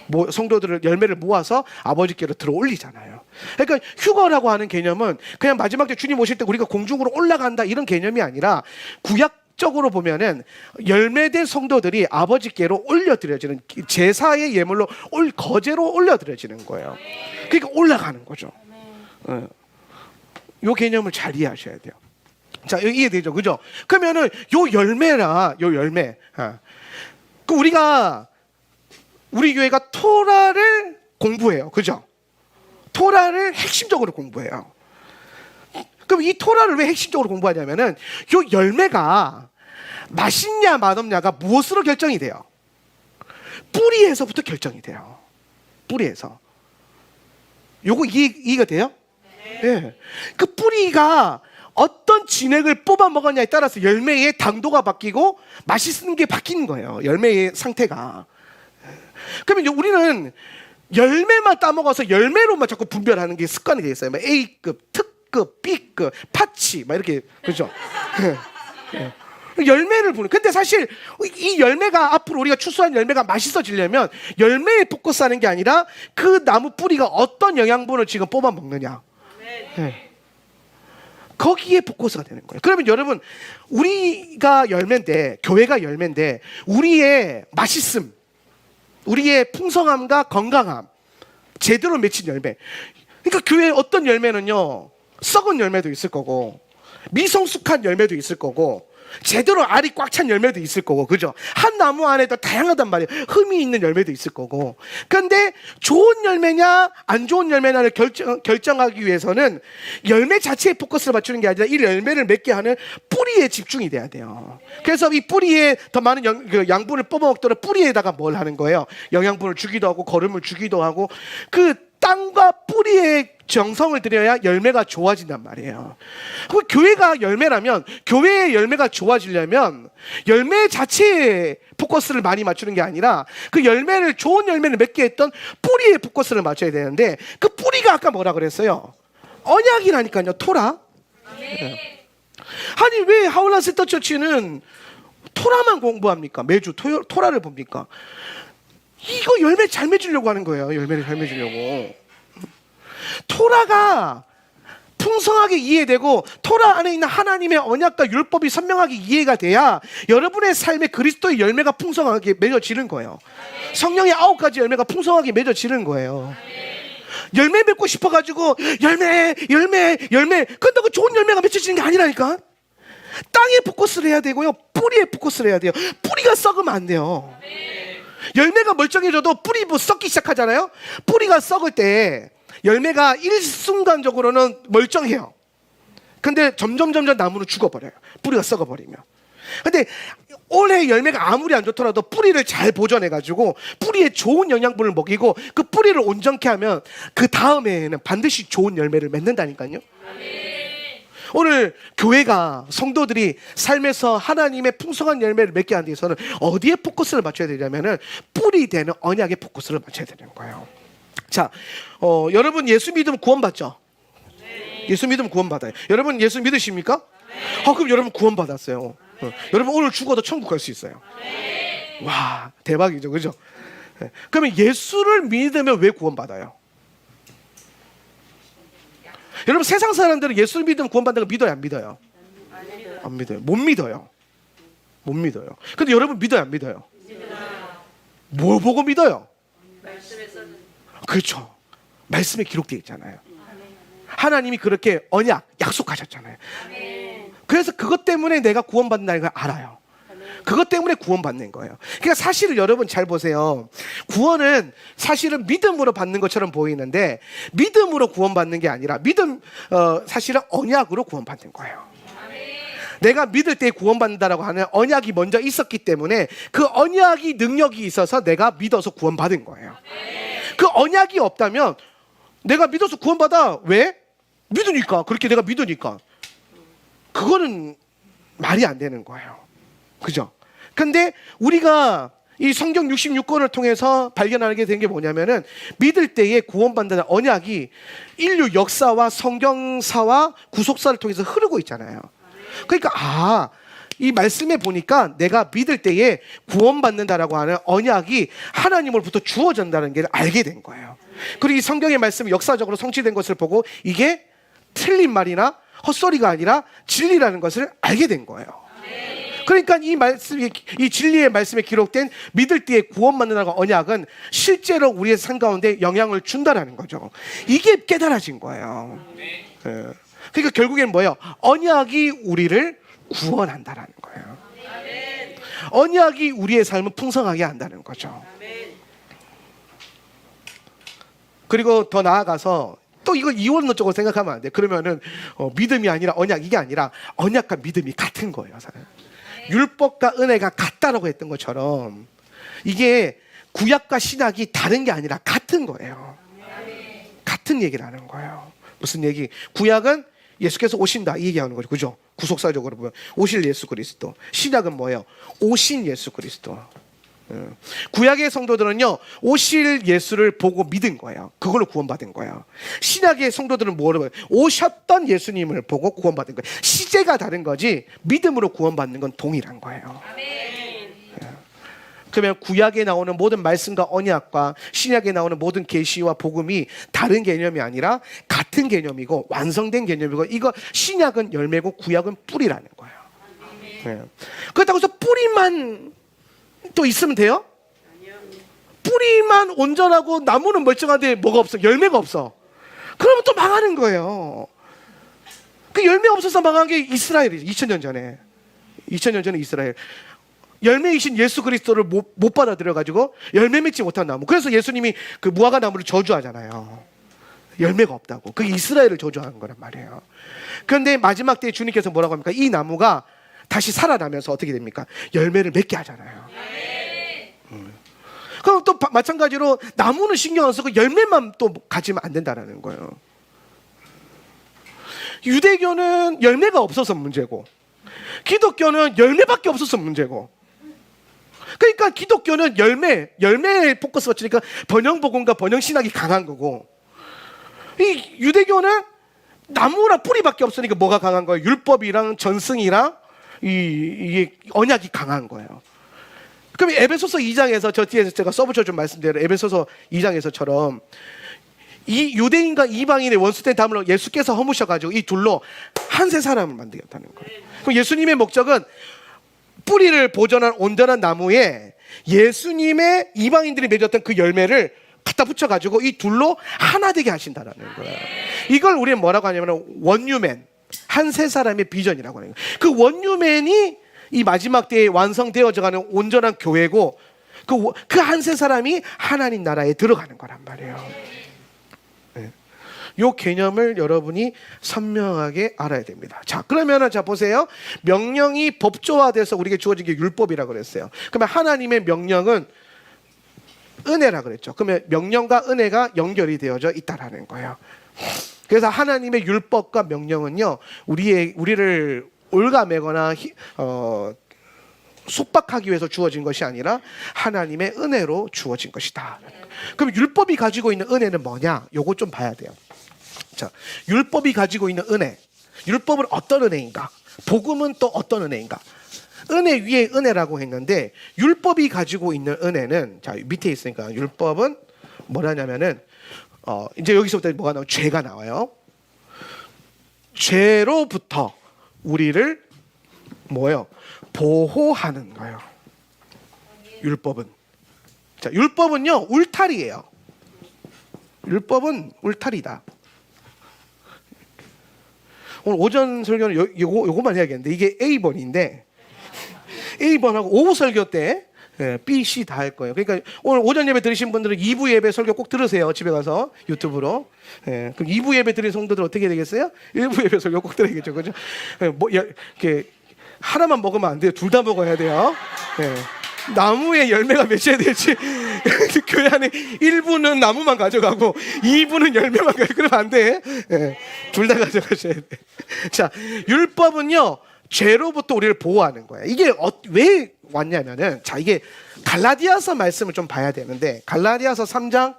뭐 성도들을 열매를 모아서 아버지께로 들어 올리잖아요. 그러니까 휴거라고 하는 개념은 그냥 마지막 때 주님 오실 때 우리가 공중으로 올라간다 이런 개념이 아니라 구약적으로 보면은 열매된 성도들이 아버지께로 올려드려지는 제사의 예물로 거제로 올려드려지는 거예요. 그러니까 올라가는 거죠. 요 개념을 잘 이해하셔야 돼요. 자, 이해되죠? 그죠? 그러면은 요 열매. 그 우리 교회가 토라를 공부해요. 그죠? 토라를 핵심적으로 공부해요. 그럼 이 토라를 왜 핵심적으로 공부하냐면은 요 열매가 맛있냐 맛없냐가 무엇으로 결정이 돼요? 뿌리에서부터 결정이 돼요. 뿌리에서. 요거 이해가 돼요? 네. 그 뿌리가 어떤 진액을 뽑아 먹었냐에 따라서 열매의 당도가 바뀌고 맛있는 게 바뀌는 거예요. 열매의 상태가. 그러면 이제 우리는 열매만 따먹어서 열매로만 자꾸 분별하는 게 습관이 되어 있어요. A급, 특급, B급, 파치 막 이렇게. 그렇죠? 열매를 보는. 근데 사실 이 열매가 앞으로 우리가 추수한 열매가 맛있어지려면 열매에 포커스하는 게 아니라 그 나무 뿌리가 어떤 영양분을 지금 뽑아 먹느냐. 네. 거기에 포커스가 되는 거예요. 그러면 여러분 우리가 열매인데 교회가 열매인데 우리의 맛있음, 우리의 풍성함과 건강함 제대로 맺힌 열매. 그러니까 교회의 어떤 열매는요 썩은 열매도 있을 거고 미성숙한 열매도 있을 거고 제대로 알이 꽉 찬 열매도 있을 거고, 그죠? 한 나무 안에도 다양하단 말이에요. 흠이 있는 열매도 있을 거고. 그런데 좋은 열매냐 안 좋은 열매냐를 결정하기 위해서는 열매 자체에 포커스를 맞추는 게 아니라 이 열매를 맺게 하는 뿌리에 집중이 돼야 돼요. 그래서 이 뿌리에 더 많은 양분을 뽑아먹도록 뿌리에다가 뭘 하는 거예요? 영양분을 주기도 하고 거름을 주기도 하고 그 땅과 뿌리의 정성을 들여야 열매가 좋아진단 말이에요. 그 교회가 열매라면 교회의 열매가 좋아지려면 열매 자체에 포커스를 많이 맞추는 게 아니라 그 열매를 좋은 열매를 맺게 했던 뿌리에 포커스를 맞춰야 되는데 그 뿌리가 아까 뭐라 그랬어요? 언약이라니까요. 토라. 네. 아니 왜 하울란 센터처치는 토라만 공부합니까? 매주 토라를 봅니까? 이거 열매 잘 맺으려고 하는 거예요. 열매를 잘 맺으려고. 토라가 풍성하게 이해되고 토라 안에 있는 하나님의 언약과 율법이 선명하게 이해가 돼야 여러분의 삶에 그리스도의 열매가 풍성하게 맺어지는 거예요. 성령의 9가지 열매가 풍성하게 맺어지는 거예요. 열매 맺고 싶어가지고 열매 근데 그 좋은 열매가 맺혀지는 게 아니라니까. 땅에 포커스를 해야 되고요 뿌리에 포커스를 해야 돼요. 뿌리가 썩으면 안 돼요. 열매가 멀쩡해져도 뿌리 뭐 썩기 시작하잖아요. 뿌리가 썩을 때 열매가 일순간적으로는 멀쩡해요. 근데 점점 나무는 죽어버려요. 뿌리가 썩어버리면. 근데 올해 열매가 아무리 안 좋더라도 뿌리를 잘 보존해가지고 뿌리에 좋은 영양분을 먹이고 그 뿌리를 온전케 하면 그 다음에는 반드시 좋은 열매를 맺는다니까요. 오늘 교회가 성도들이 삶에서 하나님의 풍성한 열매를 맺게 하는 데 있어서는 어디에 포커스를 맞춰야 되냐면은 뿌리 되는 언약에 포커스를 맞춰야 되는 거예요. 자, 여러분 예수 믿으면 구원받죠? 예수 믿으면 구원받아요. 여러분 예수 믿으십니까? 그럼 여러분 구원받았어요. 여러분 오늘 죽어도 천국 갈 수 있어요. 와, 대박이죠, 그죠? 그러면 예수를 믿으면 왜 구원받아요? 여러분 세상 사람들은 예수를 믿으면 구원받는 거 믿어요, 안 믿어요? 안 믿어요. 못 믿어요. 못 믿어요. 근데 여러분 믿어요, 안 믿어요? 뭘 보고 믿어요? 그렇죠. 말씀에 기록되어 있잖아요. 하나님이 그렇게 약속하셨잖아요. 그래서 그것 때문에 내가 구원받는다는 걸 알아요. 그것 때문에 구원받는 거예요. 그러니까 사실은 여러분 잘 보세요. 구원은 사실은 믿음으로 받는 것처럼 보이는데 믿음으로 구원받는 게 아니라 사실은 언약으로 구원받는 거예요. 내가 믿을 때 구원받는다라고 하는 언약이 먼저 있었기 때문에 그 언약이 능력이 있어서 내가 믿어서 구원받은 거예요. 그 언약이 없다면 내가 믿어서 구원받아. 왜? 믿으니까. 그렇게 내가 믿으니까. 그거는 말이 안 되는 거예요. 그죠? 근데 우리가 이 성경 66권을 통해서 발견하게 된 게 뭐냐면은 믿을 때에 구원받는다는 언약이 인류 역사와 성경사와 구속사를 통해서 흐르고 있잖아요. 그러니까 이 말씀에 보니까 내가 믿을 때에 구원받는다라고 하는 언약이 하나님으로부터 주어진다는 게 알게 된 거예요. 그리고 이 성경의 말씀이 역사적으로 성취된 것을 보고 이게 틀린 말이나 헛소리가 아니라 진리라는 것을 알게 된 거예요. 그러니까 이 진리의 말씀에 기록된 믿을 때에 구원받는다는 언약은 실제로 우리의 삶 가운데 영향을 준다라는 거죠. 이게 깨달아진 거예요. 그러니까 결국엔 뭐예요? 언약이 우리를 구원한다라는 거예요. 언약이 우리의 삶을 풍성하게 한다는 거죠. 그리고 더 나아가서 또 이거 이원론적으로 생각하면 안 돼. 그러면은 믿음이 아니라 언약, 이게 아니라 언약과 믿음이 같은 거예요. 율법과 은혜가 같다라고 했던 것처럼 이게 구약과 신약이 다른 게 아니라 같은 거예요. 같은 얘기를 하는 거예요. 무슨 얘기? 구약은 예수께서 오신다 이 얘기하는 거죠. 그죠? 구속사적으로 보면 오실 예수 그리스도. 신약은 뭐예요? 오신 예수 그리스도. 구약의 성도들은요 오실 예수를 보고 믿은 거예요. 그걸로 구원받은 거예요. 신약의 성도들은 뭐라고 해요? 오셨던 예수님을 보고 구원받은 거예요. 시제가 다른 거지 믿음으로 구원받는 건 동일한 거예요. 그러면 구약에 나오는 모든 말씀과 언약과 신약에 나오는 모든 계시와 복음이 다른 개념이 아니라 같은 개념이고 완성된 개념이고, 이거 신약은 열매고 구약은 뿌리라는 거예요. 그렇다고 해서 뿌리만 또 있으면 돼요? 뿌리만 온전하고 나무는 멀쩡한데 뭐가 없어? 열매가 없어. 그러면 또 망하는 거예요. 그 열매 없어서 망한 게 이스라엘이죠. 2000년 전에. 2000년 전에 이스라엘. 열매이신 예수 그리스도를 못 받아들여가지고 열매 맺지 못한 나무. 그래서 예수님이 그 무화과 나무를 저주하잖아요. 열매가 없다고. 그게 이스라엘을 저주하는 거란 말이에요. 그런데 마지막 때에 주님께서 뭐라고 합니까? 이 나무가 다시 살아나면서 어떻게 됩니까? 열매를 맺게 하잖아요. 그럼 또 마찬가지로 나무는 신경 안 쓰고 열매만 또 가지면 안 된다는 거예요. 유대교는 열매가 없어서 문제고 기독교는 열매밖에 없어서 문제고, 그러니까 기독교는 열매에 포커스가 치니까 번영복음과 번영신학이 강한 거고, 이 유대교는 나무나 뿌리밖에 없으니까 뭐가 강한 거예요? 율법이랑 전승이랑 이 언약이 강한 거예요. 그럼 에베소서 2장에서 저 뒤에서 제가 써붙여준 말씀대로 에베소서 2장에서처럼 이 유대인과 이방인의 원수된 담을 예수께서 허무셔가지고 이 둘로 한 세 사람을 만들겠다는 거예요. 그럼 예수님의 목적은 뿌리를 보존한 온전한 나무에 예수님의 이방인들이 맺었던 그 열매를 갖다 붙여가지고 이 둘로 하나 되게 하신다는 거예요. 이걸 우리는 뭐라고 하냐면 원유맨, 한 세 사람의 비전이라고 하는 거예요. 그 원유맨이 이 마지막 때에 완성되어져가는 온전한 교회고, 그 한 세 사람이 하나님 나라에 들어가는 거란 말이에요. 이 개념을 여러분이 선명하게 알아야 됩니다. 자, 그러면은 자 보세요. 명령이 법조화돼서 우리에게 주어진 게 율법이라고 그랬어요. 그러면 하나님의 명령은 은혜라 그랬죠. 그러면 명령과 은혜가 연결이 되어져 있다라는 거예요. 그래서 하나님의 율법과 명령은요, 우리를 올가매거나 속박하기 위해서 주어진 것이 아니라 하나님의 은혜로 주어진 것이다. 그럼 율법이 가지고 있는 은혜는 뭐냐? 요거 좀 봐야 돼요. 자, 율법이 가지고 있는 은혜. 율법은 어떤 은혜인가? 복음은 또 어떤 은혜인가? 은혜 위에 은혜라고 했는데 율법이 가지고 있는 은혜는, 자 밑에 있으니까 율법은 뭐라냐면은 이제 여기서부터 뭐가 나와요? 죄가 나와요. 죄로부터 우리를 뭐예요? 보호하는 거예요. 율법은. 자, 율법은요 울타리예요. 율법은 울타리다. 오늘 오전 설교는 요거만 해야겠는데, 이게 A번인데 A번하고 오후 설교 때 B, C 다 할 거예요. 그러니까 오늘 오전 예배 들으신 분들은 2부 예배 설교 꼭 들으세요. 집에 가서 유튜브로. 그럼 2부 예배 드린 성도들 어떻게 되겠어요? 1부 예배 설교 꼭 들어야겠죠. 그죠? 이렇게 하나만 먹으면 안 돼요. 둘 다 먹어야 돼요. 나무의 열매가 맺혀야 되지. 교회 안에 1부는 나무만 가져가고 2부는 열매만 가져가고 그러면 안 돼. 둘 다 가져가셔야 돼. 자, 율법은요 죄로부터 우리를 보호하는 거예요. 이게 왜 왔냐면은, 자 이게 갈라디아서 말씀을 좀 봐야 되는데, 갈라디아서 3장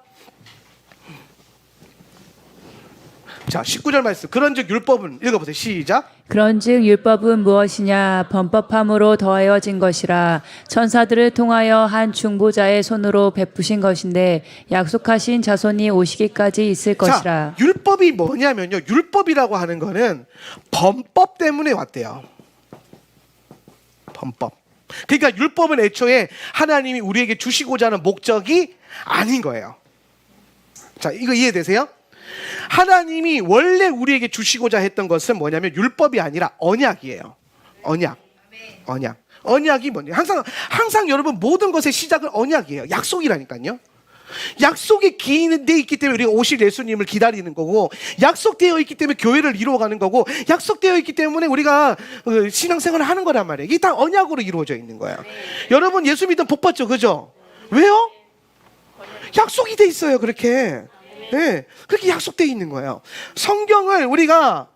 자 19절 말씀. 그런즉 율법은, 읽어보세요. 시작. 그런즉 율법은 무엇이냐? 범법함으로 더하여진 것이라. 천사들을 통하여 한 중보자의 손으로 베푸신 것인데 약속하신 자손이 오시기까지 있을 것이라. 자, 율법이 뭐냐면요, 율법이라고 하는 거는 범법 때문에 왔대요. 범법. 그러니까 율법은 애초에 하나님이 우리에게 주시고자 하는 목적이 아닌 거예요. 자, 이거 이해되세요? 하나님이 원래 우리에게 주시고자 했던 것은 뭐냐면 율법이 아니라 언약이에요. 언약. 언약이 뭐냐? 항상 여러분 모든 것의 시작은 언약이에요. 약속이라니까요. 약속이 기인돼 있기 때문에 우리가 오실 예수님을 기다리는 거고, 약속되어 있기 때문에 교회를 이루어가는 거고, 약속되어 있기 때문에 우리가 신앙생활을 하는 거란 말이에요. 이게 다 언약으로 이루어져 있는 거예요. 여러분 예수 믿으면 복 받죠, 그죠? 왜요? 약속이 돼 있어요, 그렇게. 네, 그렇게 약속되어 있는 거예요. 성경을 우리가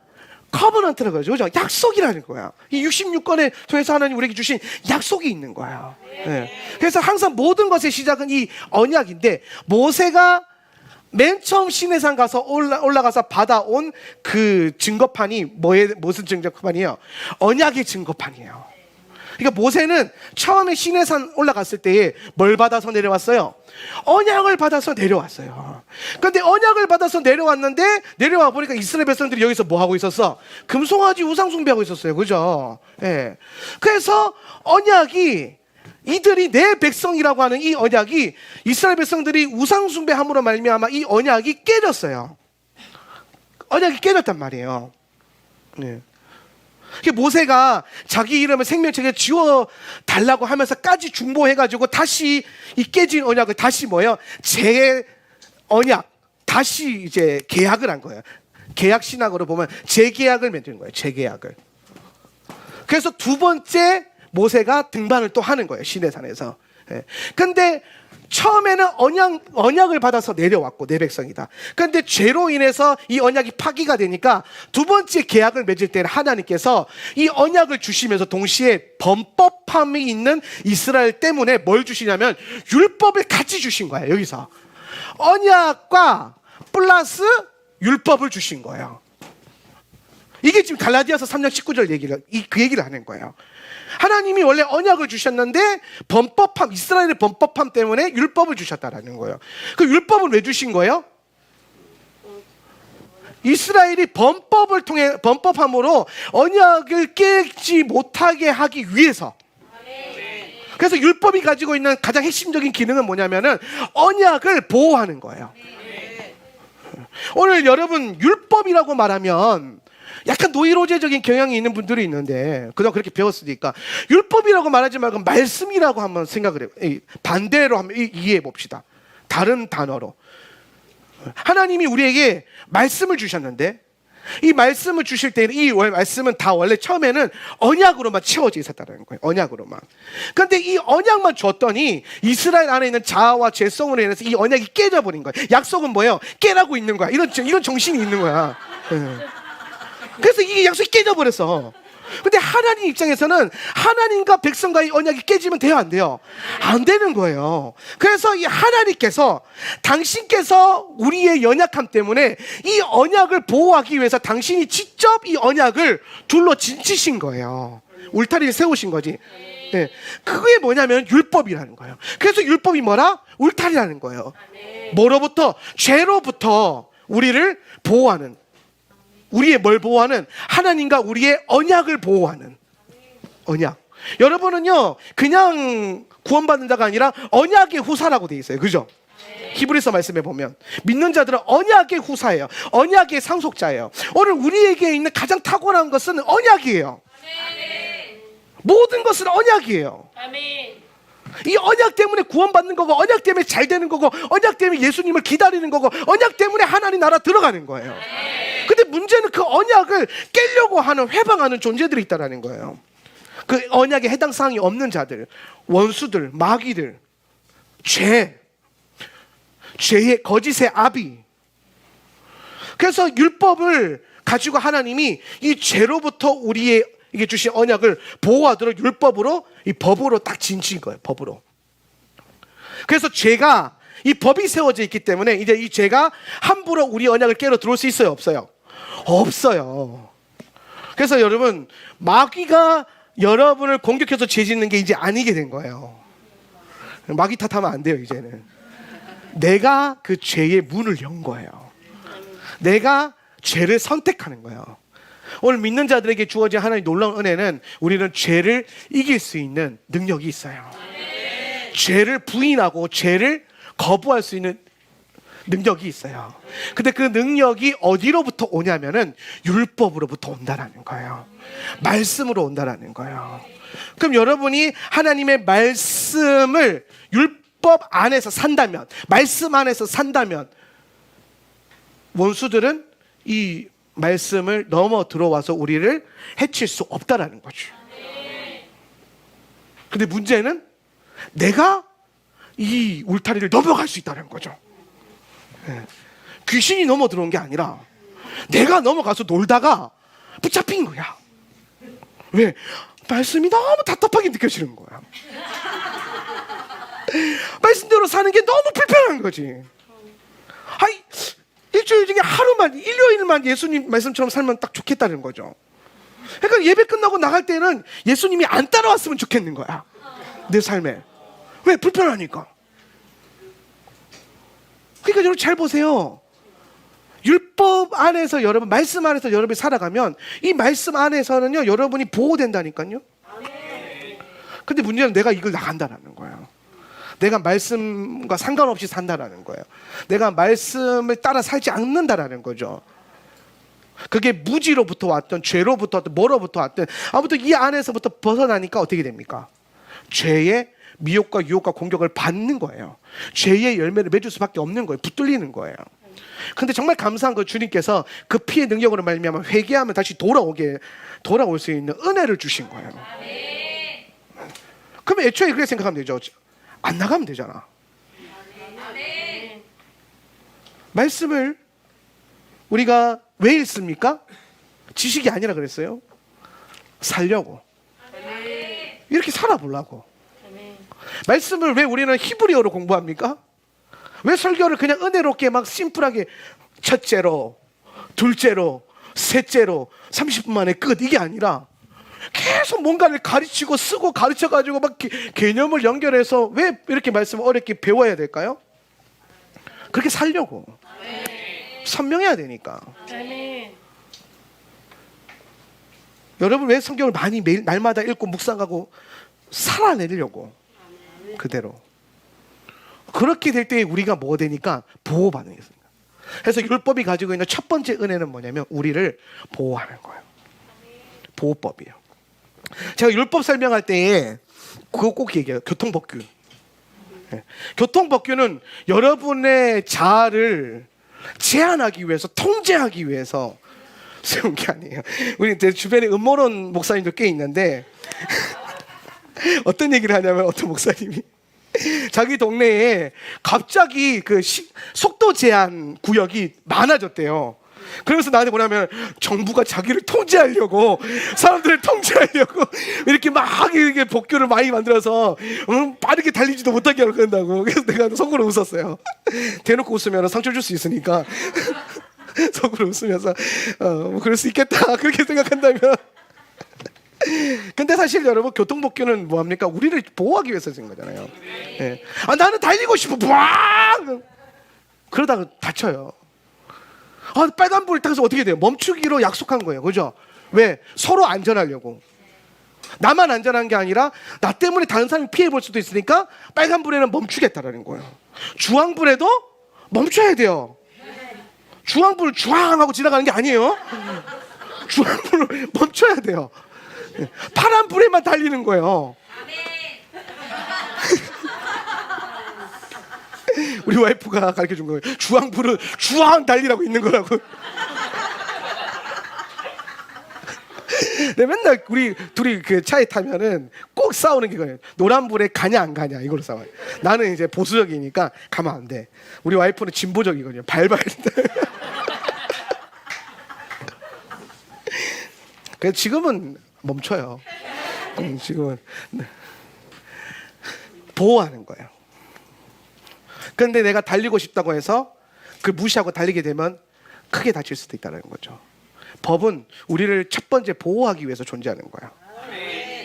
커버넌트라고 그러죠, 그죠? 약속이라는 거야. 이 66권에 통해서 하나님 우리에게 주신 약속이 있는 거예요. 네. 그래서 항상 모든 것의 시작은 이 언약인데, 모세가 맨 처음 시내산 가서 올라가서 받아온 그 증거판이 무슨 증거판이에요? 언약의 증거판이에요. 그러니까 모세는 처음에 시내산 올라갔을 때에 뭘 받아서 내려왔어요? 언약을 받아서 내려왔어요. 그런데 언약을 받아서 내려왔는데, 내려와 보니까 이스라엘 백성들이 여기서 뭐 하고 있었어? 금송아지 우상 숭배하고 있었어요, 그죠? 예. 그래서 언약이, 이들이 내 백성이라고 하는 이 언약이, 이스라엘 백성들이 우상 숭배함으로 말미암아 이 언약이 깨졌어요. 언약이 깨졌단 말이에요. 네. 모세가 자기 이름을 생명책에 지워 달라고 하면서까지 중보해가지고 다시 이 깨진 언약을 다시 뭐예요? 언약, 다시 이제 계약을 한 거예요. 계약 신학으로 보면 재계약을 맺은 거예요. 재계약을. 그래서 두 번째 모세가 등반을 또 하는 거예요, 시내산에서. 근데 처음에는 언약을 받아서 내려왔고, 내 백성이다. 그런데 죄로 인해서 이 언약이 파기가 되니까 두 번째 계약을 맺을 때는 하나님께서 이 언약을 주시면서 동시에 범법함이 있는 이스라엘 때문에 뭘 주시냐면 율법을 같이 주신 거예요. 여기서 언약과 플러스 율법을 주신 거예요. 이게 지금 갈라디아서 3장 19절 그 얘기를 하는 거예요. 하나님이 원래 언약을 주셨는데 이스라엘의 범법함 때문에 율법을 주셨다라는 거예요. 그 율법은 왜 주신 거예요? 이스라엘이 범법함으로 언약을 깨지 못하게 하기 위해서. 그래서 율법이 가지고 있는 가장 핵심적인 기능은 뭐냐면은 언약을 보호하는 거예요. 오늘 여러분 율법이라고 말하면 약간 노이로제적인 경향이 있는 분들이 있는데, 그동안 그렇게 배웠으니까 율법이라고 말하지 말고 말씀이라고 한번 생각을 해요. 반대로 한번 이해해 봅시다. 다른 단어로. 하나님이 우리에게 말씀을 주셨는데, 이 말씀을 주실 때는 이 말씀은 다 원래 처음에는 언약으로만 채워져 있었다는 거예요. 언약으로만. 그런데 이 언약만 줬더니 이스라엘 안에 있는 자아와 죄성으로 인해서 이 언약이 깨져버린 거예요. 약속은 뭐예요? 깨라고 있는 거야. 이런 정신이 있는 거야. 그래서 이 약속이 깨져버렸어. 근데 하나님 입장에서는 하나님과 백성과의 언약이 깨지면 돼요, 안 돼요? 안 되는 거예요. 그래서 이 하나님께서, 당신께서 우리의 연약함 때문에 이 언약을 보호하기 위해서 당신이 직접 이 언약을 둘러 진치신 거예요. 울타리를 세우신 거지. 네. 그게 뭐냐면 율법이라는 거예요. 그래서 율법이 뭐라? 울타리라는 거예요. 뭐로부터? 죄로부터 우리를 보호하는, 우리의 뭘 보호하는? 하나님과 우리의 언약을 보호하는 언약. 여러분은요 그냥 구원받는 자가 아니라 언약의 후사라고 돼 있어요, 그죠? 히브리서 말씀에 보면 믿는 자들은 언약의 후사예요. 언약의 상속자예요. 오늘 우리에게 있는 가장 탁월한 것은 언약이에요. 모든 것은 언약이에요. 이 언약 때문에 구원받는 거고, 언약 때문에 잘 되는 거고, 언약 때문에 예수님을 기다리는 거고, 언약 때문에 하나님 나라 들어가는 거예요. 근데 문제는 그 언약을 깨려고 하는, 회방하는 존재들이 있다는 거예요. 그 언약에 해당 사항이 없는 자들, 원수들, 마귀들, 죄의 거짓의 아비. 그래서 율법을 가지고 하나님이 이 죄로부터 우리에게 주신 언약을 보호하도록 율법으로, 이 법으로 딱 진친 거예요. 법으로. 그래서 죄가 이 법이 세워져 있기 때문에 이제 이 죄가 함부로 우리 언약을 깨러 들어올 수 있어요, 없어요? 없어요. 그래서 여러분, 마귀가 여러분을 공격해서 죄 짓는 게 이제 아니게 된 거예요. 마귀 탓하면 안 돼요. 이제는 내가 그 죄의 문을 연 거예요. 내가 죄를 선택하는 거예요. 오늘 믿는 자들에게 주어진 하나님의 놀라운 은혜는 우리는 죄를 이길 수 있는 능력이 있어요. 죄를 부인하고 죄를 거부할 수 있는 능력이 있어요. 근데 그 능력이 어디로부터 오냐면은 율법으로부터 온다라는 거예요. 말씀으로 온다라는 거예요. 그럼 여러분이 하나님의 말씀을 율법 안에서 산다면, 말씀 안에서 산다면 원수들은 이 말씀을 넘어 들어와서 우리를 해칠 수 없다라는 거죠. 근데 문제는 내가 이 울타리를 넘어갈 수 있다는 거죠. 귀신이 넘어 들어온 게 아니라 내가 넘어가서 놀다가 붙잡힌 거야. 왜? 말씀이 너무 답답하게 느껴지는 거야. 말씀대로 사는 게 너무 불편한 거지. 아이, 일주일 중에 하루만, 일요일만 예수님 말씀처럼 살면 딱 좋겠다는 거죠. 그러니까 예배 끝나고 나갈 때는 예수님이 안 따라왔으면 좋겠는 거야, 내 삶에. 왜? 불편하니까. 그러니까 여러분 잘 보세요. 율법 안에서 여러분, 말씀 안에서 여러분이 살아가면 이 말씀 안에서는요, 여러분이 보호된다니까요. 근데 문제는 내가 이걸 나간다라는 거예요. 내가 말씀과 상관없이 산다라는 거예요. 내가 말씀을 따라 살지 않는다라는 거죠. 그게 무지로부터 왔던, 죄로부터 왔던, 뭐로부터 왔던, 아무튼 이 안에서부터 벗어나니까 어떻게 됩니까? 죄의 미혹과 유혹과 공격을 받는 거예요. 죄의 열매를 맺을 수밖에 없는 거예요. 붙들리는 거예요. 근데 정말 감사한 거, 주님께서 그 피의 능력으로 말미암아 회개하면 다시 돌아올 수 있는 은혜를 주신 거예요. 그러면 애초에 그렇게 생각하면 되죠. 안 나가면 되잖아. 말씀을 우리가 왜 읽습니까? 지식이 아니라 그랬어요. 살려고. 이렇게 살아보려고. 말씀을 왜 우리는 히브리어로 공부합니까? 왜 설교를 그냥 은혜롭게 막 심플하게 첫째로, 둘째로, 셋째로 30분 만에 끝, 이게 아니라 계속 뭔가를 가르치고 쓰고 가르쳐가지고 막 개념을 연결해서 왜 이렇게 말씀을 어렵게 배워야 될까요? 그렇게 살려고. 선명해야 되니까. 여러분 왜 성경을 많이 매일 날마다 읽고 묵상하고 살아내려고. 그대로. 그렇게 될 때 우리가 뭐가 되니까 보호받는 게 있습니다. 그래서 율법이 가지고 있는 첫 번째 은혜는 뭐냐면 우리를 보호하는 거예요. 보호법이에요. 제가 율법 설명할 때에 그거 꼭 얘기해요. 교통법규. 교통법규는 여러분의 자아를 제한하기 위해서, 통제하기 위해서 세운 게 아니에요. 우리 제 주변에 음모론 목사님들 꽤 있는데 어떤 얘기를 하냐면, 어떤 목사님이 자기 동네에 갑자기 그 속도 제한 구역이 많아졌대요. 그러면서 나한테 뭐냐면, 정부가 자기를 통제하려고, 사람들을 통제하려고 이렇게 막 이렇게 법규를 많이 만들어서 빠르게 달리지도 못하게 하려고 한다고. 그래서 내가 속으로 웃었어요. 대놓고 웃으면 상처 줄 수 있으니까 속으로 웃으면서 뭐 그럴 수 있겠다, 그렇게 생각한다면. 근데 사실 여러분, 교통법규는 뭐합니까? 우리를 보호하기 위해서 쓴 거잖아요. 네. 아, 나는 달리고 싶어, 부앙! 그러다가 다쳐요. 아, 빨간불 타서 어떻게 돼요? 멈추기로 약속한 거예요. 그죠? 왜? 서로 안전하려고. 나만 안전한 게 아니라 나 때문에 다른 사람이 피해 볼 수도 있으니까 빨간불에는 멈추겠다라는 거예요. 주황불에도 멈춰야 돼요. 주황불 주황 하고 지나가는 게 아니에요. 주황불을 멈춰야 돼요. 파란불에만 달리는 거예요. 우리 와이프가 가르쳐준 거예요. 주황불은 주황 달리라고 있는 거라고. 네, 맨날 우리 둘이 그 차에 타면은 꼭 싸우는 게 그거예요. 노란불에 가냐 안 가냐, 이걸로 싸워요. 나는 이제 보수적이니까 가면 안 돼. 우리 와이프는 진보적이거든요. 밟아야 돼. 그래서 지금은 멈춰요. 지금은 보호하는 거예요. 그런데 내가 달리고 싶다고 해서 그 무시하고 달리게 되면 크게 다칠 수도 있다는 거죠. 법은 우리를 첫 번째 보호하기 위해서 존재하는 거야.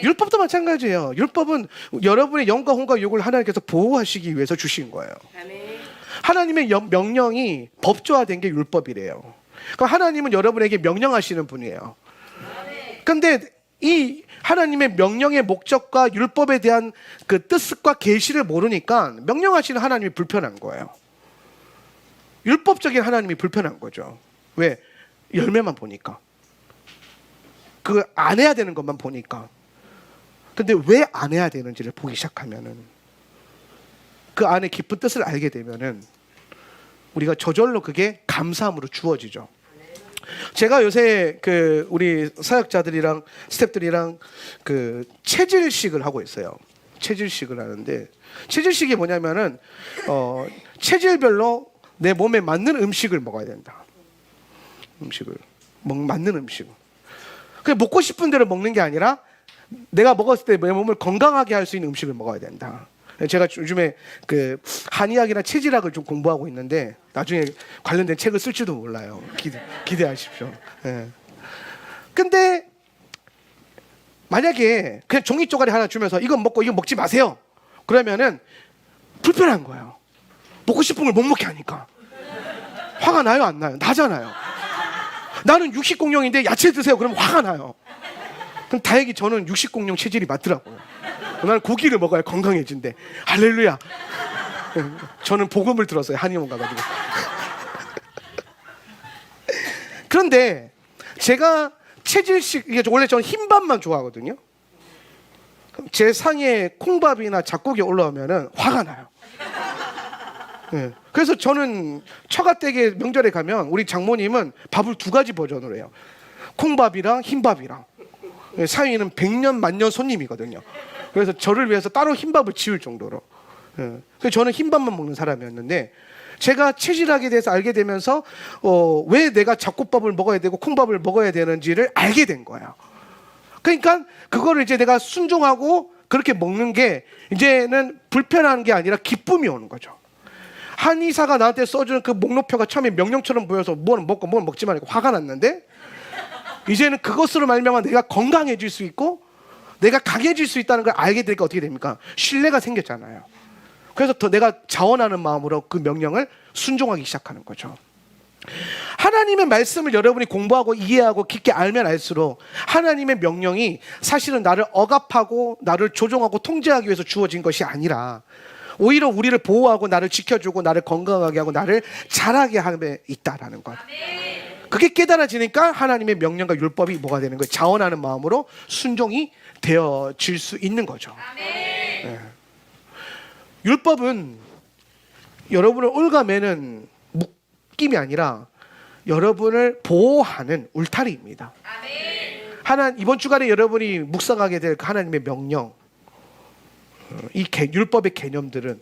율법도 마찬가지예요. 율법은 여러분의 영과 혼과 육을 하나님께서 보호하시기 위해서 주신 거예요. 하나님의 명령이 법조화된 게 율법이래요. 그러니까 하나님은 여러분에게 명령하시는 분이에요. 그런데 이 하나님의 명령의 목적과 율법에 대한 그 뜻과 계시를 모르니까 명령하시는 하나님이 불편한 거예요. 율법적인 하나님이 불편한 거죠. 왜? 열매만 보니까. 그 안 해야 되는 것만 보니까. 근데 왜 안 해야 되는지를 보기 시작하면은, 그 안에 깊은 뜻을 알게 되면은 우리가 저절로 그게 감사함으로 주어지죠. 제가 요새 그 우리 사역자들이랑 스태프들이랑 그 체질식을 하고 있어요. 체질식을 하는데, 체질식이 뭐냐면은 체질별로 내 몸에 맞는 음식을 먹어야 된다. 음식을 맞는 음식. 그냥 먹고 싶은 대로 먹는 게 아니라 내가 먹었을 때 내 몸을 건강하게 할 수 있는 음식을 먹어야 된다. 제가 요즘에 그 한의학이나 체질학을 좀 공부하고 있는데 나중에 관련된 책을 쓸지도 몰라요. 기대하십시오. 예. 근데 만약에 그냥 종이 쪼가리 하나 주면서 이건 먹고 이건 먹지 마세요, 그러면은 불편한 거예요. 먹고 싶은 걸 못 먹게 하니까. 화가 나요, 안 나요? 나잖아요. 나는 육식공룡인데 야채 드세요 그러면 화가 나요. 그럼 다행히 저는 육식공룡 체질이 맞더라고요. 나는 고기를 먹어야 건강해진대. 할렐루야. 저는 복음을 들었어요. 한의원 가가지고. 그런데 제가 체질식, 이게 원래 저는 흰밥만 좋아하거든요. 제 상에 콩밥이나 잡곡이 올라오면은 화가 나요. 네. 그래서 저는 처가댁에 명절에 가면 우리 장모님은 밥을 2가지 버전으로 해요. 콩밥이랑 흰밥이랑. 사위는 100년 만년 손님이거든요. 그래서 저를 위해서 따로 흰밥을 지을 정도로. 그래서 저는 흰밥만 먹는 사람이었는데, 제가 체질학에 대해서 알게 되면서 왜 내가 잡곡밥을 먹어야 되고 콩밥을 먹어야 되는지를 알게 된 거예요. 그러니까 그거를 이제 내가 순종하고 그렇게 먹는 게 이제는 불편한 게 아니라 기쁨이 오는 거죠. 한의사가 나한테 써주는 그 목록표가 처음에 명령처럼 보여서 뭐는 먹고 뭐는 먹지 말고 화가 났는데, 이제는 그것으로 말미암아 내가 건강해질 수 있고 내가 강해질 수 있다는 걸 알게 되니까 어떻게 됩니까? 신뢰가 생겼잖아요. 그래서 더 내가 자원하는 마음으로 그 명령을 순종하기 시작하는 거죠. 하나님의 말씀을 여러분이 공부하고 이해하고 깊게 알면 알수록 하나님의 명령이 사실은 나를 억압하고 나를 조종하고 통제하기 위해서 주어진 것이 아니라 오히려 우리를 보호하고 나를 지켜주고 나를 건강하게 하고 나를 자라게 함에 있다라는 것. 그게 깨달아지니까 하나님의 명령과 율법이 뭐가 되는 거예요? 자원하는 마음으로 순종이 되어질 수 있는 거죠. 네. 율법은 여러분을 올가매는 묶임이 아니라 여러분을 보호하는 울타리입니다. 이번 주간에 여러분이 묵상하게 될 하나님의 명령, 이 율법의 개념들은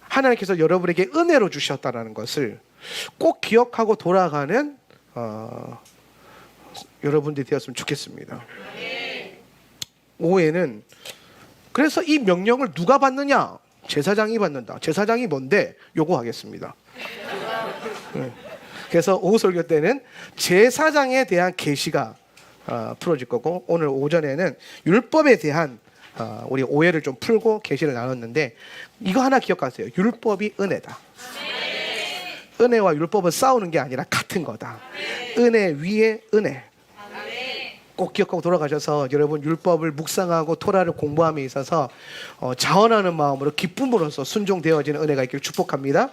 하나님께서 여러분에게 은혜로 주셨다는 것을 꼭 기억하고 돌아가는 여러분들이 되었으면 좋겠습니다. 오해는, 그래서 이 명령을 누가 받느냐? 제사장이 받는다. 제사장이 뭔데? 요거 하겠습니다. 그래서 오후 설교 때는 제사장에 대한 계시가 풀어질 거고, 오늘 오전에는 율법에 대한 우리 오해를 좀 풀고 계시를 나눴는데, 이거 하나 기억하세요. 율법이 은혜다. 은혜와 율법은 싸우는 게 아니라 같은 거다. 은혜 위에 은혜. 꼭 기억하고 돌아가셔서 여러분 율법을 묵상하고 토라를 공부함에 있어서 자원하는 마음으로 기쁨으로써 순종되어지는 은혜가 있기를 축복합니다.